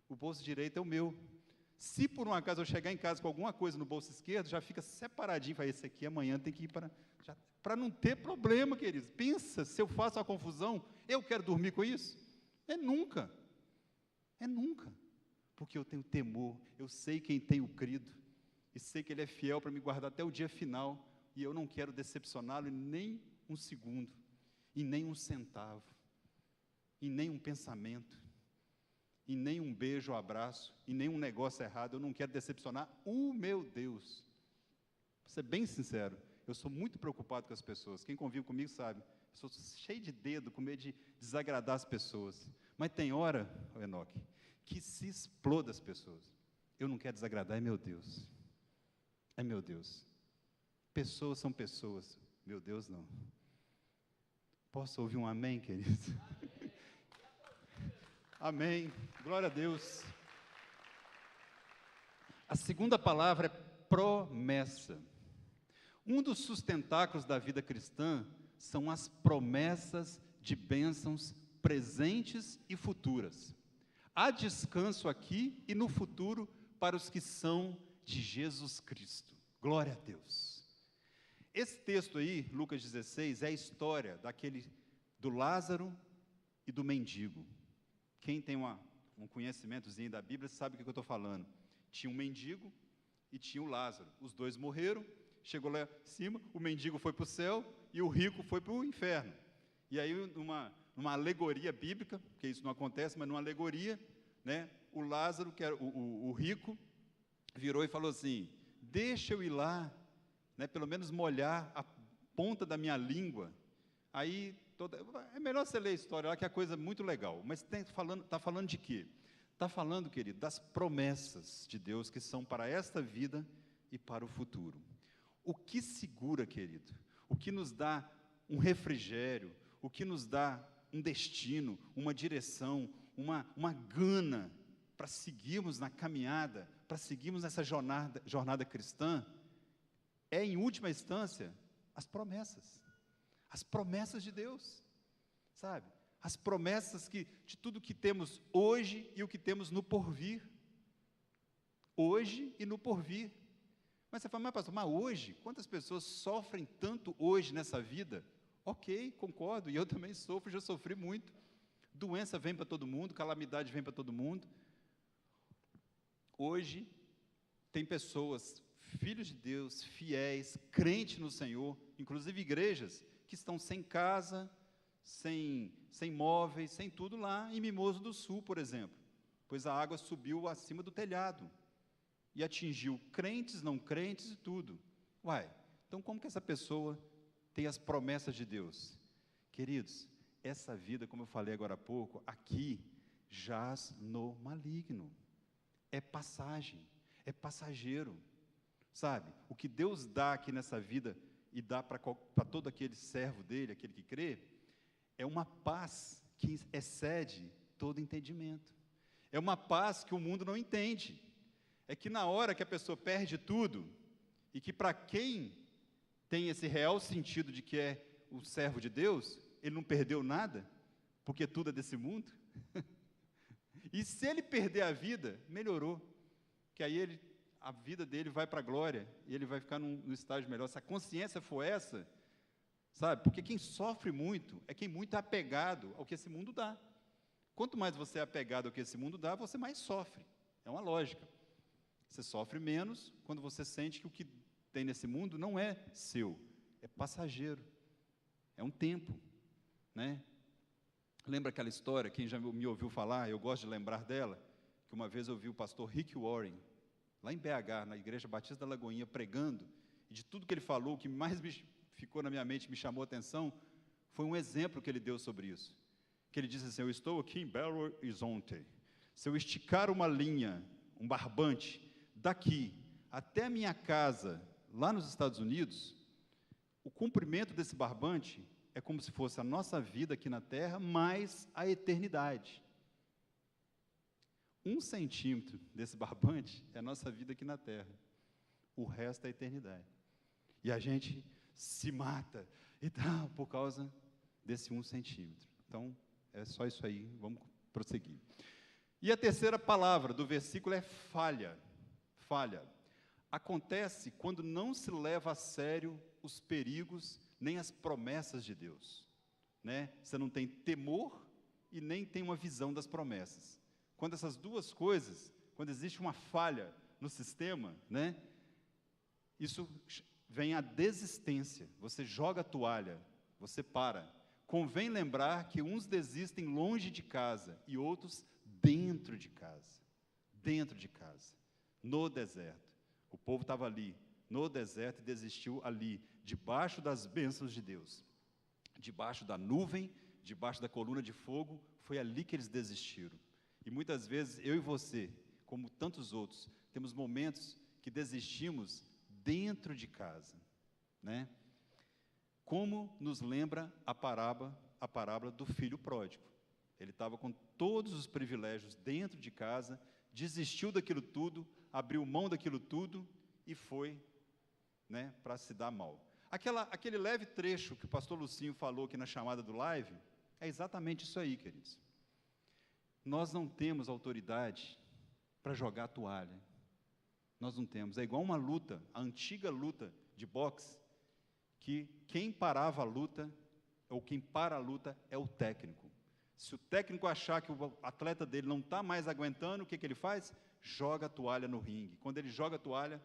A: O bolso direito é o meu. Se por um acaso eu chegar em casa com alguma coisa no bolso esquerdo, já fica separadinho, fala, esse aqui amanhã tem que ir para não ter problema, queridos. Pensa, se eu faço a confusão, eu quero dormir com isso? É nunca. É nunca. Porque eu tenho temor, eu sei quem tenho crido, e sei que Ele é fiel para me guardar até o dia final, e eu não quero decepcioná-lo em nem um segundo, em nem um centavo, em nem um pensamento. em nenhum beijo ou abraço, em nenhum negócio errado, eu não quero decepcionar o meu Deus. Vou ser bem sincero, eu sou muito preocupado com as pessoas, quem convive comigo sabe, eu sou cheio de dedo, com medo de desagradar as pessoas, mas tem hora, Enoque, que se exploda as pessoas, eu não quero desagradar, é meu Deus, pessoas são pessoas, meu Deus não. Posso ouvir um amém, queridos? Amém, glória a Deus. A segunda palavra é promessa. Um dos sustentáculos da vida cristã são as promessas de bênçãos presentes e futuras. Há descanso aqui e no futuro para os que são de Jesus Cristo. Glória a Deus. Esse texto aí, Lucas 16, é a história do Lázaro e do mendigo. Quem tem um conhecimentozinho da Bíblia sabe o que eu estou falando. Tinha um mendigo e tinha o Lázaro. Os dois morreram, chegou lá em cima, o mendigo foi para o céu e o rico foi para o inferno. E aí, numa alegoria bíblica, porque isso não acontece, mas numa alegoria, né, o Lázaro, que era o rico, virou e falou assim, deixa eu ir lá, né, pelo menos molhar a ponta da minha língua. Aí, é melhor você ler a história lá, que é coisa muito legal. Mas está falando de quê? Está falando, querido, das promessas de Deus que são para esta vida e para o futuro. O que segura, querido? O que nos dá um refrigério? O que nos dá um destino, uma direção, uma gana para seguirmos na caminhada, para seguirmos nessa jornada cristã, é, em última instância, as promessas. As promessas de Deus, sabe? As promessas de tudo que temos hoje e o que temos no porvir. Hoje e no porvir. Mas você fala, mas pastor, mas hoje? Quantas pessoas sofrem tanto hoje nessa vida? Ok, concordo, e eu também sofro, já sofri muito. Doença vem para todo mundo, calamidade vem para todo mundo. Hoje, tem pessoas, filhos de Deus, fiéis, crentes no Senhor, inclusive igrejas, que estão sem casa, sem móveis, sem tudo lá em Mimoso do Sul, por exemplo, pois a água subiu acima do telhado e atingiu crentes, não crentes e tudo. Uai, então como que essa pessoa tem as promessas de Deus? Queridos, essa vida, como eu falei agora há pouco, aqui jaz no maligno, é passagem, é passageiro, sabe? O que Deus dá aqui nessa vida e dá para todo aquele servo dele, aquele que crê, é uma paz que excede todo entendimento. É uma paz que o mundo não entende. É que na hora que a pessoa perde tudo, e que para quem tem esse real sentido de que é o servo de Deus, ele não perdeu nada, porque tudo é desse mundo. E se ele perder a vida, melhorou, que aí a vida dele vai para a glória, e ele vai ficar num estágio melhor. Se a consciência for essa, sabe? Porque quem sofre muito é quem muito é apegado ao que esse mundo dá. Quanto mais você é apegado ao que esse mundo dá, você mais sofre. É uma lógica. Você sofre menos quando você sente que o que tem nesse mundo não é seu, é passageiro, é um tempo, né? Lembra aquela história, quem já me ouviu falar, eu gosto de lembrar dela, que uma vez eu vi o pastor Rick Warren, lá em BH, na Igreja Batista da Lagoinha, pregando, e de tudo que ele falou, o que mais ficou na minha mente, me chamou a atenção, foi um exemplo que ele deu sobre isso. Que ele disse assim, eu estou aqui em Belo Horizonte, se eu esticar uma linha, um barbante, daqui até a minha casa, lá nos Estados Unidos, o comprimento desse barbante é como se fosse a nossa vida aqui na Terra, mais a eternidade. 1 centímetro desse barbante é a nossa vida aqui na Terra. O resto é a eternidade. E a gente se mata e tal, por causa desse 1 centímetro. Então, é só isso aí, vamos prosseguir. E a terceira palavra do versículo é falha. Falha. Acontece quando não se leva a sério os perigos, nem as promessas de Deus. Né? Você não tem temor e nem tem uma visão das promessas. Quando essas duas coisas, quando existe uma falha no sistema, né, isso vem a desistência, você joga a toalha, você para. Convém lembrar que uns desistem longe de casa e outros dentro de casa, no deserto. O povo estava ali, no deserto, e desistiu ali, debaixo das bênçãos de Deus, debaixo da nuvem, debaixo da coluna de fogo, foi ali que eles desistiram. E muitas vezes, eu e você, como tantos outros, temos momentos que desistimos dentro de casa, né? Como nos lembra a parábola do filho pródigo. Ele estava com todos os privilégios dentro de casa, desistiu daquilo tudo, abriu mão daquilo tudo e foi, né, para se dar mal. Aquele leve trecho que o pastor Lucinho falou aqui na chamada do live, é exatamente isso aí, queridos. Nós não temos autoridade para jogar a toalha. Nós não temos. É igual uma luta, a antiga luta de boxe, que quem parava a luta, ou quem para a luta, é o técnico. Se o técnico achar que o atleta dele não está mais aguentando, o que ele faz? Joga a toalha no ringue. Quando ele joga a toalha,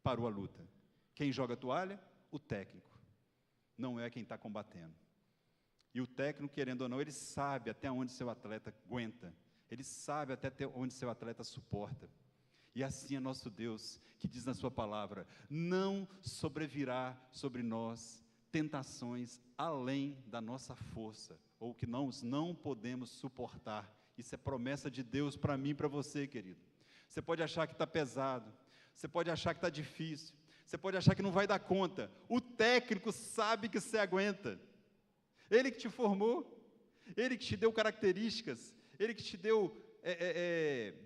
A: parou a luta. Quem joga a toalha? O técnico. Não é quem está combatendo. E o técnico, querendo ou não, ele sabe até onde seu atleta aguenta. Ele sabe até onde seu atleta suporta. E assim é nosso Deus, que diz na sua palavra, não sobrevirá sobre nós tentações além da nossa força, ou que nós não podemos suportar. Isso é promessa de Deus para mim e para você, querido. Você pode achar que está pesado, você pode achar que está difícil, você pode achar que não vai dar conta. O técnico sabe que você aguenta. Ele que te formou, Ele que te deu características, Ele que te deu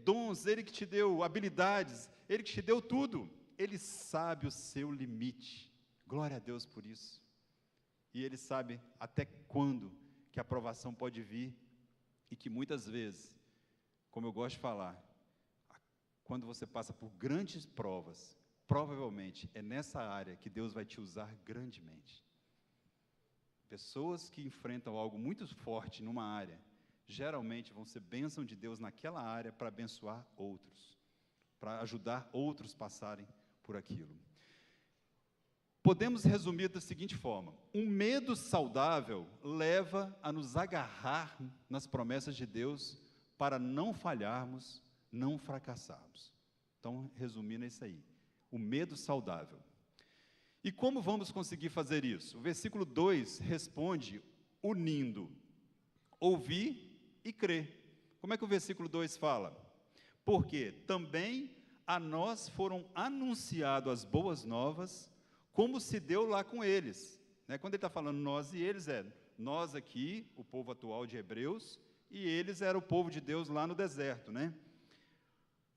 A: dons, Ele que te deu habilidades, Ele que te deu tudo. Ele sabe o seu limite. Glória a Deus por isso. E Ele sabe até quando que a aprovação pode vir, e que muitas vezes, como eu gosto de falar, quando você passa por grandes provas, provavelmente é nessa área que Deus vai te usar grandemente. Pessoas que enfrentam algo muito forte numa área, geralmente vão ser bênção de Deus naquela área para abençoar outros, para ajudar outros a passarem por aquilo. Podemos resumir da seguinte forma: um medo saudável leva a nos agarrar nas promessas de Deus para não falharmos, não fracassarmos. Então, resumindo, é isso aí, o medo saudável. E como vamos conseguir fazer isso? O versículo 2 responde unindo ouvir e crer. Como é que o versículo 2 fala? Porque também a nós foram anunciadas as boas novas, como se deu lá com eles. Né? Quando ele está falando nós e eles, nós aqui, o povo atual de Hebreus, e eles era o povo de Deus lá no deserto, né?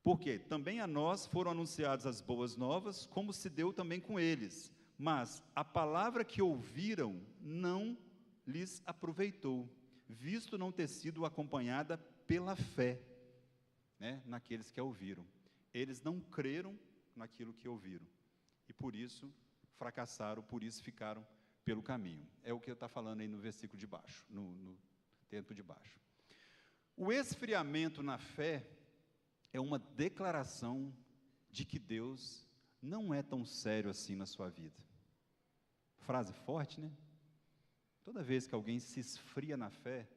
A: Porque também a nós foram anunciadas as boas novas, como se deu também com eles. Mas a palavra que ouviram não lhes aproveitou, visto não ter sido acompanhada pela fé, né, naqueles que a ouviram. Eles não creram naquilo que ouviram, e por isso fracassaram, por isso ficaram pelo caminho. É o que está falando aí no versículo de baixo, no tempo de baixo. O esfriamento na fé é uma declaração de que Deus não é tão sério assim na sua vida. Frase forte, né? Toda vez que alguém se esfria na fé,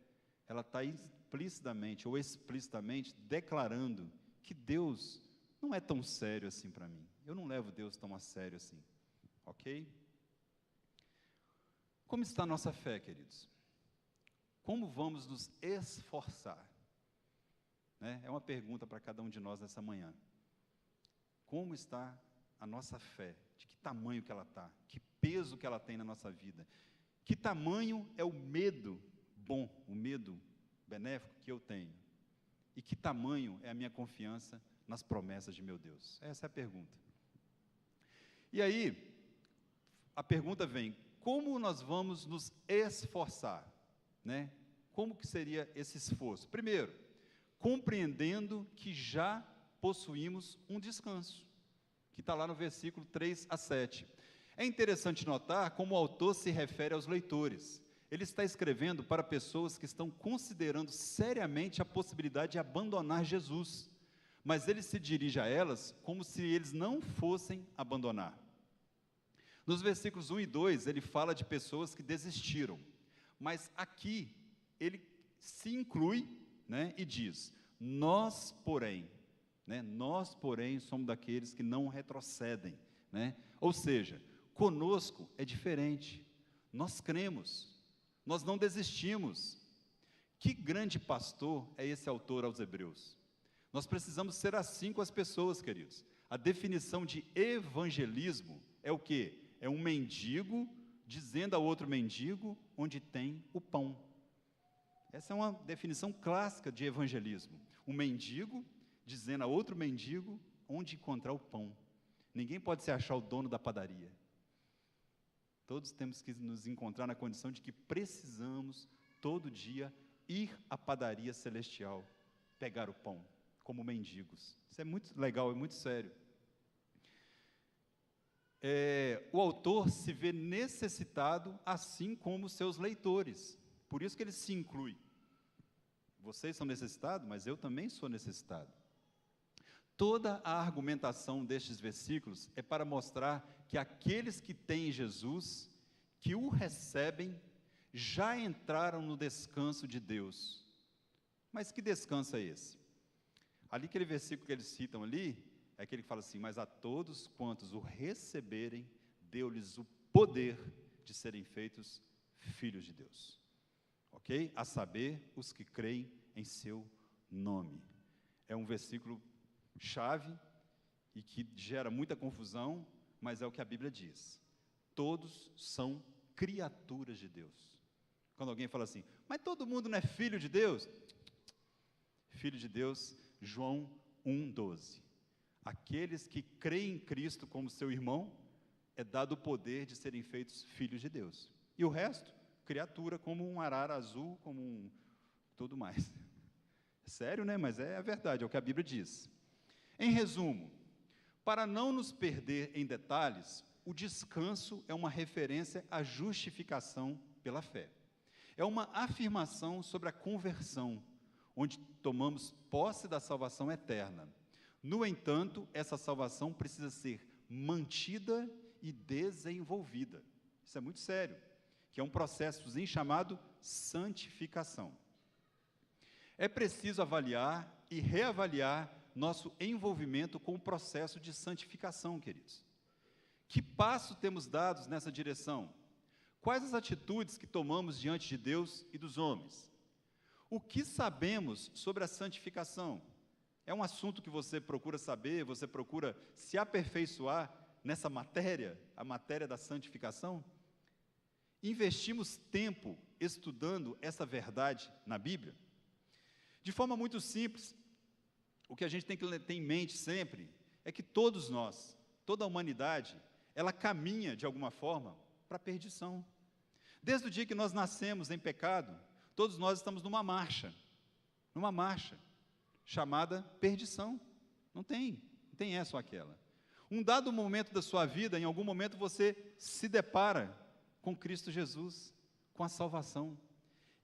A: ela está implicitamente ou explicitamente declarando que Deus não é tão sério assim para mim. Eu não levo Deus tão a sério assim. Ok? Como está a nossa fé, queridos? Como vamos nos esforçar? Né? É uma pergunta para cada um de nós nessa manhã. Como está a nossa fé? De que tamanho que ela está? Que peso que ela tem na nossa vida? Que tamanho é o medo bom, o medo benéfico que eu tenho? E que tamanho é a minha confiança nas promessas de meu Deus? Essa é a pergunta. E aí, a pergunta vem: como nós vamos nos esforçar? Né? Como que seria esse esforço? Primeiro, compreendendo que já possuímos um descanso, que está lá no versículo 3 a 7. É interessante notar como o autor se refere aos leitores. Ele está escrevendo para pessoas que estão considerando seriamente a possibilidade de abandonar Jesus, mas ele se dirige a elas como se eles não fossem abandonar. Nos versículos 1 e 2, ele fala de pessoas que desistiram, mas aqui ele se inclui, né, e diz: Nós, porém, né, nós, porém, somos daqueles que não retrocedem, né? Ou seja, conosco é diferente. Nós cremos, nós não desistimos. Que grande pastor é esse autor aos Hebreus? Nós precisamos ser assim com as pessoas, queridos. A definição de evangelismo é o quê? É um mendigo dizendo a outro mendigo onde tem o pão. Essa é uma definição clássica de evangelismo. Um mendigo dizendo a outro mendigo onde encontrar o pão. Ninguém pode se achar o dono da padaria. Todos temos que nos encontrar na condição de que precisamos, todo dia, ir à padaria celestial, pegar o pão, como mendigos. Isso é muito legal, é muito sério. O autor se vê necessitado, assim como seus leitores. Por isso que ele se inclui. Vocês são necessitados, mas eu também sou necessitado. Toda a argumentação destes versículos é para mostrar que aqueles que têm Jesus, que o recebem, já entraram no descanso de Deus. Mas que descanso é esse? Ali, aquele versículo que eles citam ali, é aquele que fala assim: mas a todos quantos o receberem, deu-lhes o poder de serem feitos filhos de Deus. Ok? A saber, os que creem em seu nome. É um versículo chave e que gera muita confusão, mas é o que a Bíblia diz. Todos são criaturas de Deus. Quando alguém fala assim, mas todo mundo não é filho de Deus? Filho de Deus, João 1,12. Aqueles que creem em Cristo como seu irmão, é dado o poder de serem feitos filhos de Deus. E o resto, criatura, como um arara azul, como um... tudo mais. É sério, né? Mas é a verdade, é o que a Bíblia diz. Em resumo, para não nos perder em detalhes, o descanso é uma referência à justificação pela fé. É uma afirmação sobre a conversão, onde tomamos posse da salvação eterna. No entanto, essa salvação precisa ser mantida e desenvolvida. Isso é muito sério, que é um processozinho chamado santificação. É preciso avaliar e reavaliar nosso envolvimento com o processo de santificação, queridos. Que passo temos dado nessa direção? Quais as atitudes que tomamos diante de Deus e dos homens? O que sabemos sobre a santificação? É um assunto que você procura saber, você procura se aperfeiçoar nessa matéria, a matéria da santificação? Investimos tempo estudando essa verdade na Bíblia? De forma muito simples, o que a gente tem que ter em mente sempre é que todos nós, toda a humanidade, ela caminha de alguma forma para a perdição. Desde o dia que nós nascemos em pecado, todos nós estamos numa marcha chamada perdição. Não tem essa ou aquela. Um dado momento da sua vida, em algum momento você se depara com Cristo Jesus, com a salvação.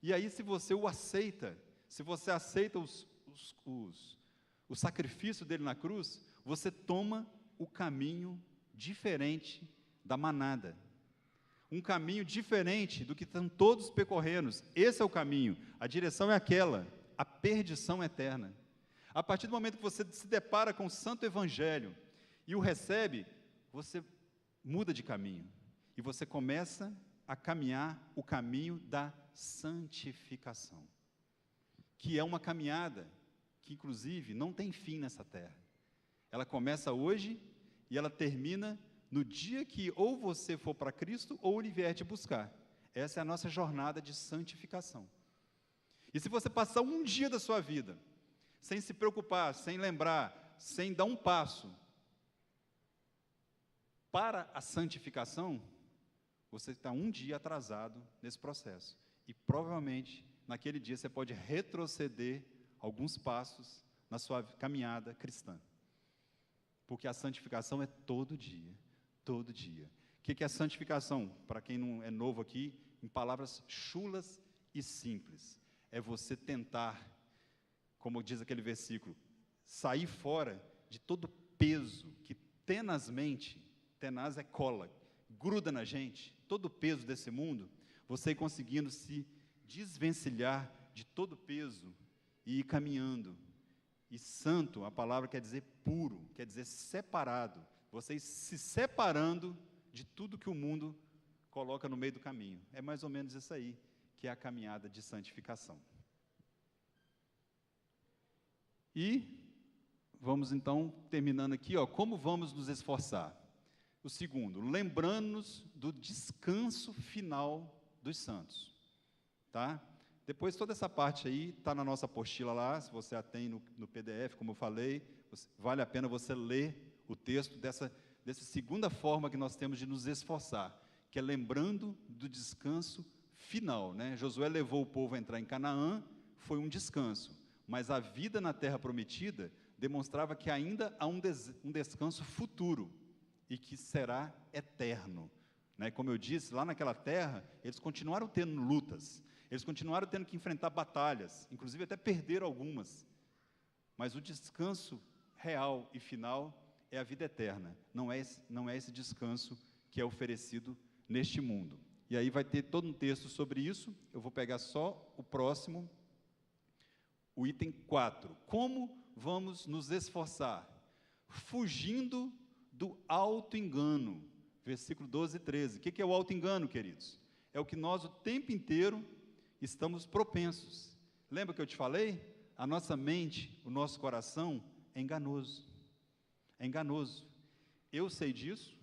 A: E aí, se você o aceita, se você aceita o sacrifício dele na cruz, você toma o caminho diferente da manada. Um caminho diferente do que estão todos percorrendo. Esse é o caminho, a direção é aquela, a perdição eterna. A partir do momento que você se depara com o Santo Evangelho e o recebe, você muda de caminho. E você começa a caminhar o caminho da santificação. Que é uma caminhada que, inclusive, não tem fim nessa terra. Ela começa hoje e ela termina no dia que ou você for para Cristo ou Ele vier te buscar. Essa é a nossa jornada de santificação. E se você passar um dia da sua vida sem se preocupar, sem lembrar, sem dar um passo para a santificação, você está um dia atrasado nesse processo. E provavelmente, naquele dia, você pode retroceder alguns passos na sua caminhada cristã. Porque a santificação é todo dia, todo dia. O que é a santificação? Para quem não é novo aqui, em palavras chulas e simples. É você tentar, como diz aquele versículo, sair fora de todo peso que tenazmente, tenaz é cola, gruda na gente, todo o peso desse mundo, você ir conseguindo se desvencilhar de todo o peso e ir caminhando. E santo, a palavra quer dizer puro, quer dizer separado. Vocês se separando de tudo que o mundo coloca no meio do caminho. É mais ou menos isso aí, que é a caminhada de santificação. E vamos então, terminando aqui, como vamos nos esforçar? O segundo, lembrando-nos do descanso final dos santos. Tá? Depois, toda essa parte aí está na nossa apostila lá, se você a tem no PDF, como eu falei, vale a pena você ler o texto dessa segunda forma que nós temos de nos esforçar, que é lembrando do descanso final. Né? Josué levou o povo a entrar em Canaã, foi um descanso, mas a vida na terra prometida demonstrava que ainda há um descanso futuro, e que será eterno. Né? Como eu disse, lá naquela terra, eles continuaram tendo lutas, eles continuaram tendo que enfrentar batalhas, inclusive até perderam algumas, mas o descanso real e final é a vida eterna, não é esse descanso que é oferecido neste mundo. E aí vai ter todo um texto sobre isso, eu vou pegar só o próximo, o item 4. Como vamos nos esforçar? Fugindo do auto-engano. Versículo 12 e 13. O que é o auto-engano, queridos? É o que nós o tempo inteiro estamos propensos. Lembra que eu te falei? A nossa mente, o nosso coração é enganoso. É enganoso. Eu sei disso,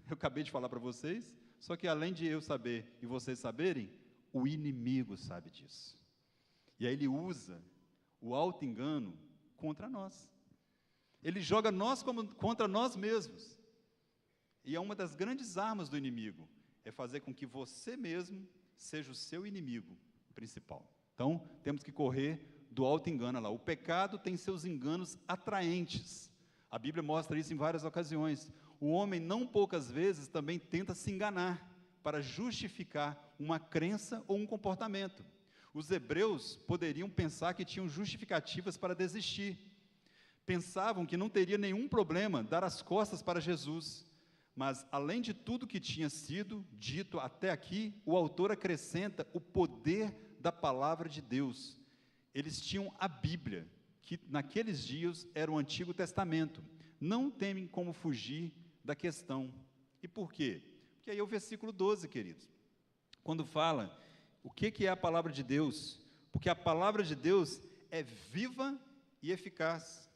A: eu acabei de falar para vocês, só que além de eu saber e vocês saberem, o inimigo sabe disso. E aí ele usa o auto-engano contra nós. Ele joga nós contra nós mesmos. E é uma das grandes armas do inimigo, é fazer com que você mesmo seja o seu inimigo principal. Então, temos que correr do auto-engano lá. O pecado tem seus enganos atraentes. A Bíblia mostra isso em várias ocasiões. O homem, não poucas vezes, também tenta se enganar para justificar uma crença ou um comportamento. Os hebreus poderiam pensar que tinham justificativas para desistir. Pensavam que não teria nenhum problema dar as costas para Jesus, mas, além de tudo que tinha sido dito até aqui, o autor acrescenta o poder da palavra de Deus. Eles tinham a Bíblia, que naqueles dias era o Antigo Testamento. Não temem como fugir da questão. E por quê? Porque aí é o versículo 12, queridos, quando fala o que é a palavra de Deus, porque a palavra de Deus é viva e eficaz,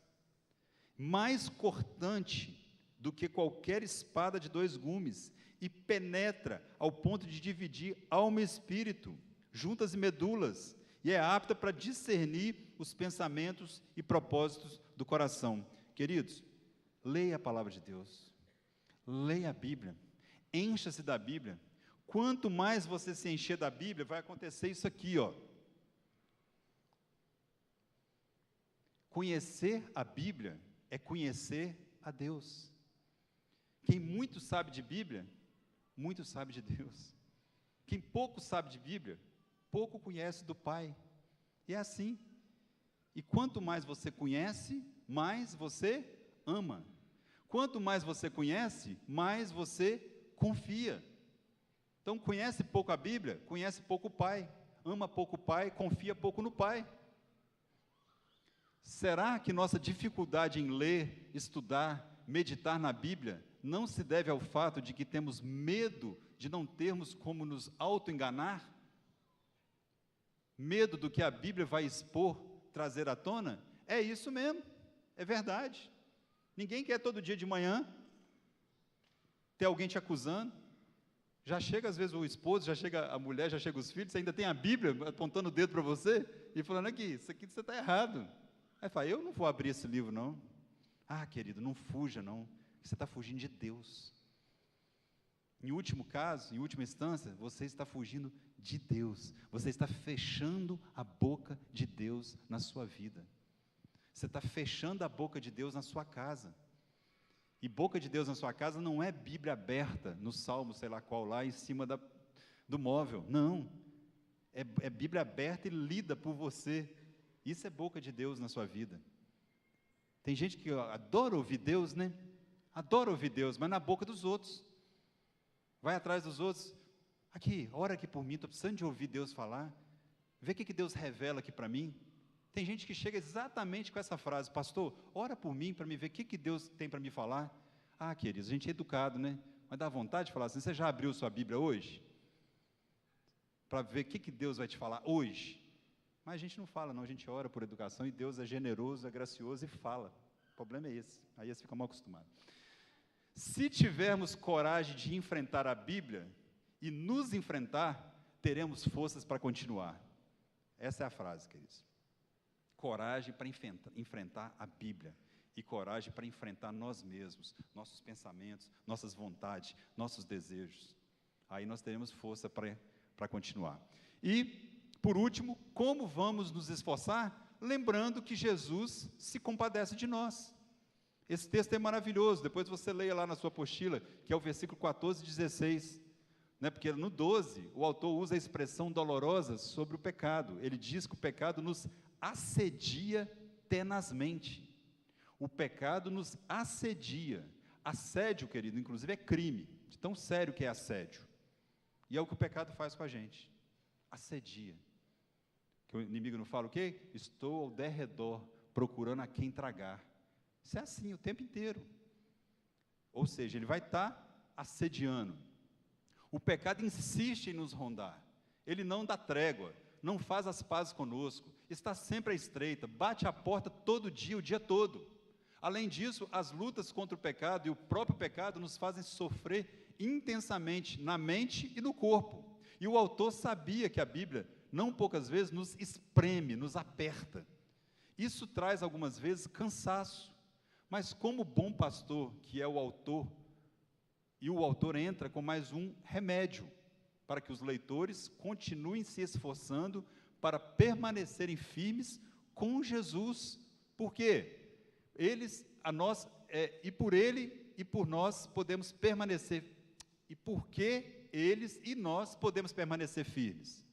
A: mais cortante do que qualquer espada de 2 gumes, e penetra ao ponto de dividir alma e espírito, juntas e medulas, e é apta para discernir os pensamentos e propósitos do coração. Queridos, leia a palavra de Deus, leia a Bíblia, encha-se da Bíblia. Quanto mais você se encher da Bíblia, vai acontecer isso aqui, Conhecer a Bíblia é conhecer a Deus. Quem muito sabe de Bíblia, muito sabe de Deus. Quem pouco sabe de Bíblia, pouco conhece do Pai. E é assim. E quanto mais você conhece, mais você ama. Quanto mais você conhece, mais você confia. Então, conhece pouco a Bíblia, conhece pouco o Pai. Ama pouco o Pai, confia pouco no Pai. Será que nossa dificuldade em ler, estudar, meditar na Bíblia não se deve ao fato de que temos medo de não termos como nos auto-enganar? Medo do que a Bíblia vai expor, trazer à tona? É isso mesmo, é verdade. Ninguém quer todo dia de manhã ter alguém te acusando. Já chega às vezes o esposo, já chega a mulher, já chega os filhos, você ainda tem a Bíblia apontando o dedo para você e falando aqui, isso aqui você está errado. Aí fala, eu não vou abrir esse livro não. Ah, querido, não fuja não, você está fugindo de Deus. Em último caso, em última instância, você está fugindo de Deus, você está fechando a boca de Deus na sua vida, você está fechando a boca de Deus na sua casa. E boca de Deus na sua casa não é Bíblia aberta, no Salmo, sei lá qual, lá em cima do móvel, não, é Bíblia aberta e lida por você. Isso é boca de Deus na sua vida. Tem gente que adora ouvir Deus, né? Adora ouvir Deus, mas na boca dos outros. Vai atrás dos outros. Aqui, ora aqui por mim, estou precisando de ouvir Deus falar. Vê o que Deus revela aqui para mim. Tem gente que chega exatamente com essa frase: pastor, ora por mim para me ver o que Deus tem para me falar. Ah, queridos, a gente é educado, né? Mas dá vontade de falar assim: você já abriu sua Bíblia hoje? Para ver o que Deus vai te falar hoje? Mas a gente não fala, não, a gente ora por educação, e Deus é generoso, é gracioso e fala. O problema é esse, aí eles ficam mal acostumados. Se tivermos coragem de enfrentar a Bíblia e nos enfrentar, teremos forças para continuar. Essa é a frase, queridos. Coragem para enfrentar a Bíblia e coragem para enfrentar nós mesmos, nossos pensamentos, nossas vontades, nossos desejos. Aí nós teremos força para continuar. E, por último, como vamos nos esforçar? Lembrando que Jesus se compadece de nós. Esse texto é maravilhoso, depois você leia lá na sua apostila, que é o versículo 14 e 16, né? Porque no 12, o autor usa a expressão dolorosa sobre o pecado. Ele diz que o pecado nos assedia tenazmente. O pecado nos assedia. Assédio, querido, inclusive é crime, de tão sério que é assédio. E é o que o pecado faz com a gente, assedia. Que o inimigo não fala o quê? Estou ao derredor, procurando a quem tragar. Isso é assim o tempo inteiro. Ou seja, ele vai estar assediando. O pecado insiste em nos rondar. Ele não dá trégua, não faz as pazes conosco, está sempre à estreita, bate a porta todo dia, o dia todo. Além disso, as lutas contra o pecado e o próprio pecado nos fazem sofrer intensamente na mente e no corpo. E o autor sabia que a Bíblia, não poucas vezes, nos espreme, nos aperta. Isso traz, algumas vezes, cansaço. Mas como bom pastor, que é o autor, e o autor entra com mais um remédio, para que os leitores continuem se esforçando para permanecerem firmes com Jesus. Por quê? E por ele e por nós podemos permanecer. E por que eles e nós podemos permanecer firmes?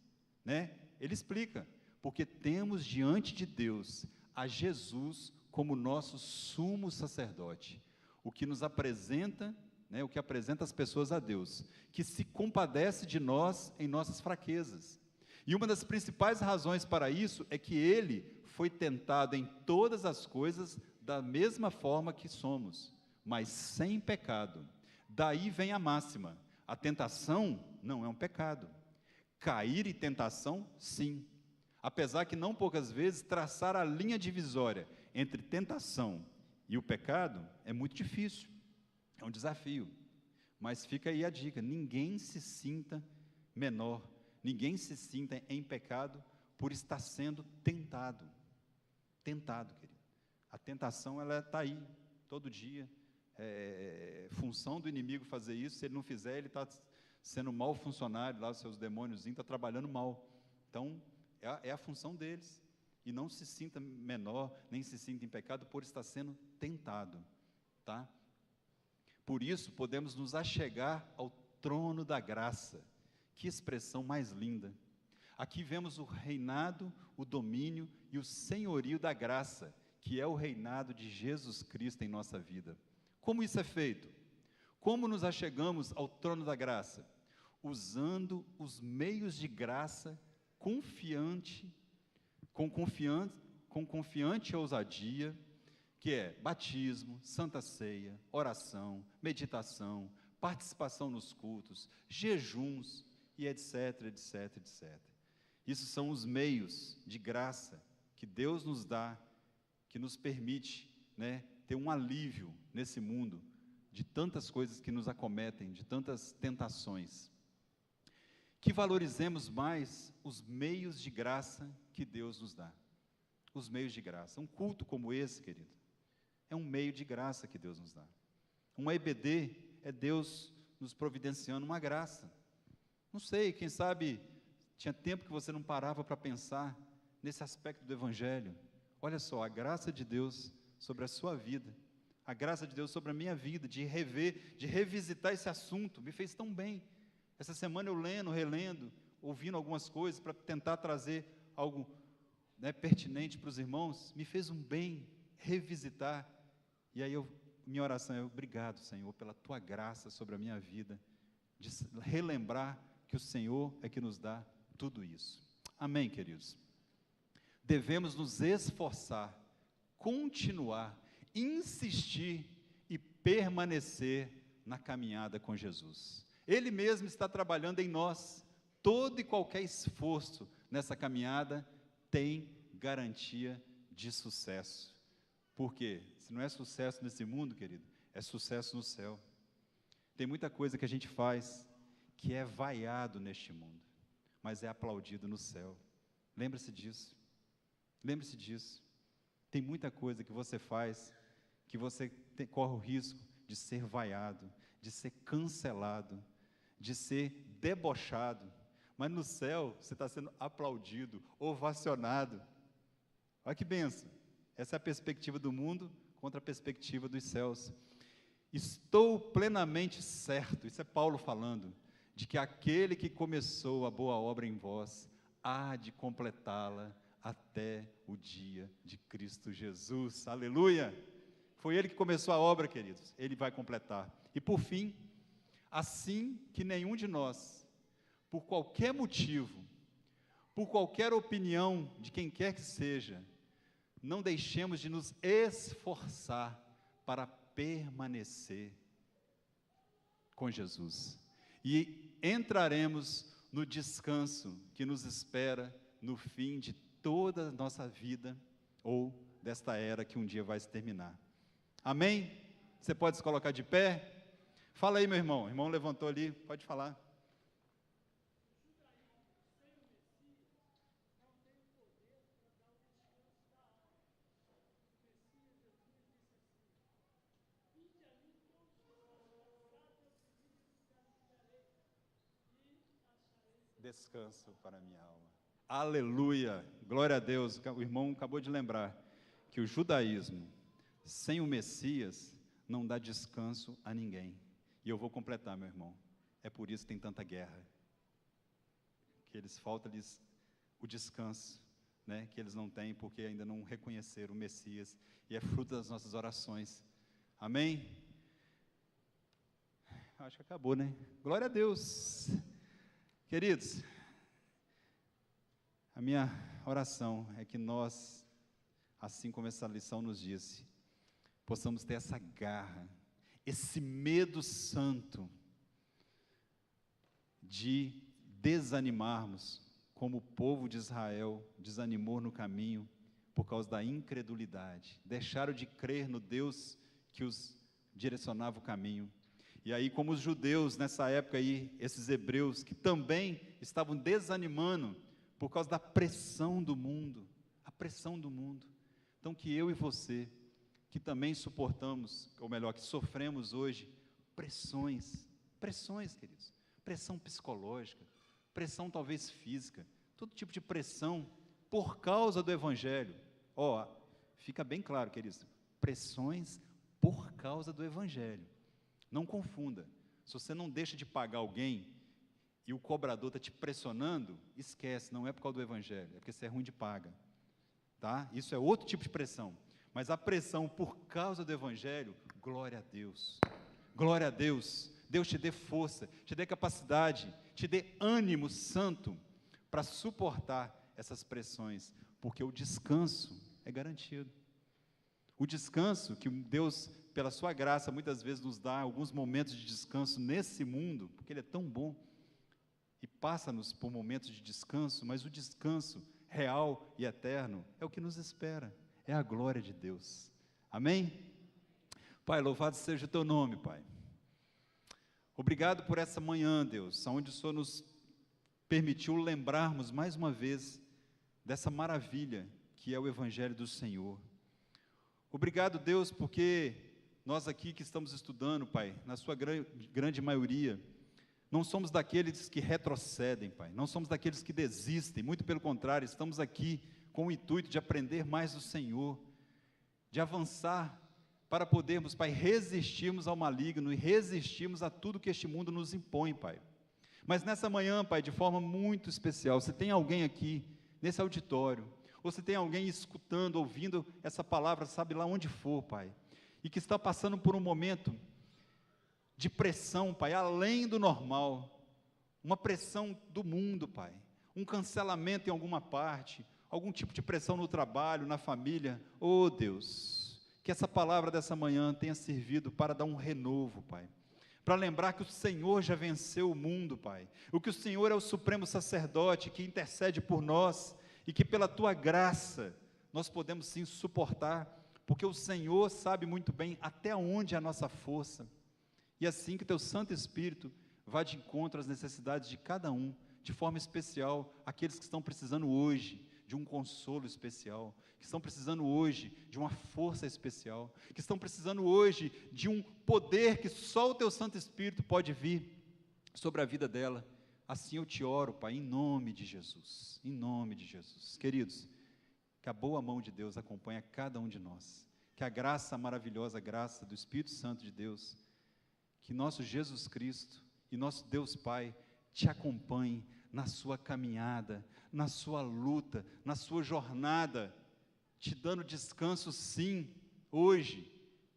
A: Né? Ele explica: porque temos diante de Deus a Jesus como nosso sumo sacerdote, o que nos apresenta, o que apresenta as pessoas a Deus, que se compadece de nós em nossas fraquezas. E uma das principais razões para isso é que ele foi tentado em todas as coisas da mesma forma que somos, mas sem pecado. Daí vem a máxima: a tentação não é um pecado. Cair em tentação, sim. Apesar que não poucas vezes traçar a linha divisória entre tentação e o pecado é muito difícil, é um desafio. Mas fica aí a dica: ninguém se sinta menor, ninguém se sinta em pecado por estar sendo tentado. Tentado, querido. A tentação, ela está aí, todo dia. É função do inimigo fazer isso. Se ele não fizer, ele está sendo mau funcionário, lá os seus demônios estão trabalhando mal. Então, é a função deles. E não se sinta menor, nem se sinta em pecado por estar sendo tentado, tá? Por isso, podemos nos achegar ao trono da graça. Que expressão mais linda! Aqui vemos o reinado, o domínio e o senhorio da graça, que é o reinado de Jesus Cristo em nossa vida. Como isso é feito? Como nos achegamos ao trono da graça? Usando os meios de graça com confiante ousadia, que é batismo, santa ceia, oração, meditação, participação nos cultos, jejuns e etc, etc, etc. Isso são os meios de graça que Deus nos dá, que nos permite, ter um alívio nesse mundo de tantas coisas que nos acometem, de tantas tentações. Que valorizemos mais os meios de graça que Deus nos dá. Os meios de graça. Um culto como esse, querido, é um meio de graça que Deus nos dá. Um EBD é Deus nos providenciando uma graça. Não sei, quem sabe tinha tempo que você não parava para pensar nesse aspecto do Evangelho. Olha só, a graça de Deus sobre a sua vida, a graça de Deus sobre a minha vida, de rever, de revisitar esse assunto, me fez tão bem. Essa semana eu lendo, relendo, ouvindo algumas coisas para tentar trazer algo pertinente para os irmãos, me fez um bem revisitar. E aí minha oração é: obrigado, Senhor, pela tua graça sobre a minha vida, de relembrar que o Senhor é que nos dá tudo isso. Amém, queridos? devemos nos esforçar, continuar, insistir e permanecer na caminhada com Jesus. Ele mesmo está trabalhando em nós. Todo e qualquer esforço nessa caminhada tem garantia de sucesso. Por quê? Se não é sucesso nesse mundo, querido, é sucesso no céu. Tem muita coisa que a gente faz que é vaiado neste mundo, mas é aplaudido no céu. Lembre-se disso. Lembre-se disso. Tem muita coisa que você faz que você corre o risco de ser vaiado, de ser cancelado, de ser debochado, mas no céu você está sendo aplaudido, ovacionado. Olha que bênção. Essa é a perspectiva do mundo contra a perspectiva dos céus. Estou plenamente certo, isso é Paulo falando, de que aquele que começou a boa obra em vós, há de completá-la até o dia de Cristo Jesus. Aleluia! Foi Ele que começou a obra, queridos, Ele vai completar. E por fim, assim que nenhum de nós, por qualquer motivo, por qualquer opinião de quem quer que seja, não deixemos de nos esforçar para permanecer com Jesus. E entraremos no descanso que nos espera no fim de toda a nossa vida, ou desta era que um dia vai se terminar. Amém? Você pode se colocar de pé? Fala aí, meu irmão. O irmão levantou ali, pode falar. Descanso para a minha alma. Aleluia, glória a Deus. O irmão acabou de lembrar que o judaísmo, sem o Messias, não dá descanso a ninguém. E eu vou completar, meu irmão. É por isso que tem tanta guerra. Que falta-lhes o descanso, né, que eles não têm, porque ainda não reconheceram o Messias. E é fruto das nossas orações. Amém? Acho que acabou, né? Glória a Deus. Queridos, a minha oração é que nós, assim como essa lição nos disse, possamos ter essa garra, esse medo santo de desanimarmos, como o povo de Israel desanimou no caminho por causa da incredulidade. Deixaram de crer no Deus que os direcionava o caminho. E aí, como os judeus nessa época aí, esses hebreus que também estavam desanimando por causa da pressão do mundo, a pressão do mundo. Então, que eu e você, que também suportamos, ou melhor, que sofremos hoje, pressões, queridos, pressão psicológica, pressão talvez física, todo tipo de pressão por causa do Evangelho. Ó, fica bem claro, queridos, pressões por causa do Evangelho. Não confunda, se você não deixa de pagar alguém e o cobrador está te pressionando, esquece, não é por causa do Evangelho, é porque você é ruim de paga, tá? Isso é outro tipo de pressão, mas a pressão por causa do Evangelho, glória a Deus, Deus te dê força, te dê capacidade, te dê ânimo santo para suportar essas pressões, porque o descanso é garantido. O descanso que Deus, pela sua graça, muitas vezes nos dá alguns momentos de descanso nesse mundo, porque Ele é tão bom, e passa-nos por momentos de descanso, mas o descanso real e eterno é o que nos espera, é a glória de Deus. Amém? Pai, louvado seja o Teu nome, Pai. Obrigado por essa manhã, Deus, onde o Senhor nos permitiu lembrarmos mais uma vez dessa maravilha que é o Evangelho do Senhor. Obrigado, Deus, porque nós aqui que estamos estudando, Pai, na sua grande maioria, não somos daqueles que retrocedem, Pai, não somos daqueles que desistem, muito pelo contrário, estamos aqui com o intuito de aprender mais do Senhor, de avançar para podermos, Pai, resistirmos ao maligno e resistirmos a tudo que este mundo nos impõe, Pai. Mas nessa manhã, Pai, de forma muito especial, se tem alguém aqui, nesse auditório, ou se tem alguém escutando, ouvindo essa palavra, sabe lá onde for, Pai, e que está passando por um momento de pressão, Pai, além do normal, uma pressão do mundo, Pai, um cancelamento em alguma parte, algum tipo de pressão no trabalho, na família. Oh Deus, que essa palavra dessa manhã tenha servido para dar um renovo, Pai, para lembrar que o Senhor já venceu o mundo, Pai, que o Senhor é o supremo sacerdote que intercede por nós, e que pela Tua graça, nós podemos sim suportar, porque o Senhor sabe muito bem até onde é a nossa força, e assim que Teu Santo Espírito vá de encontro às necessidades de cada um, de forma especial, aqueles que estão precisando hoje de um consolo especial, que estão precisando hoje de uma força especial, que estão precisando hoje de um poder que só o Teu Santo Espírito pode vir sobre a vida dela. Assim eu te oro, Pai, em nome de Jesus, em nome de Jesus. Queridos, que a boa mão de Deus acompanhe cada um de nós, que a graça, a maravilhosa graça do Espírito Santo de Deus, que nosso Jesus Cristo e nosso Deus Pai te acompanhe na sua caminhada, na sua luta, na sua jornada, te dando descanso sim, hoje,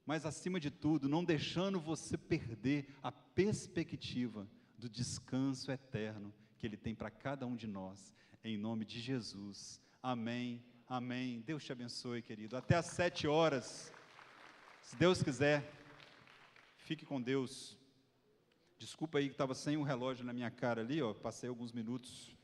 A: mas acima de tudo, não deixando você perder a perspectiva do descanso eterno que Ele tem para cada um de nós, em nome de Jesus, amém, amém. Deus te abençoe, querido, até às 7h, se Deus quiser, fique com Deus. Desculpa aí que estava sem um relógio na minha cara ali, passei alguns minutos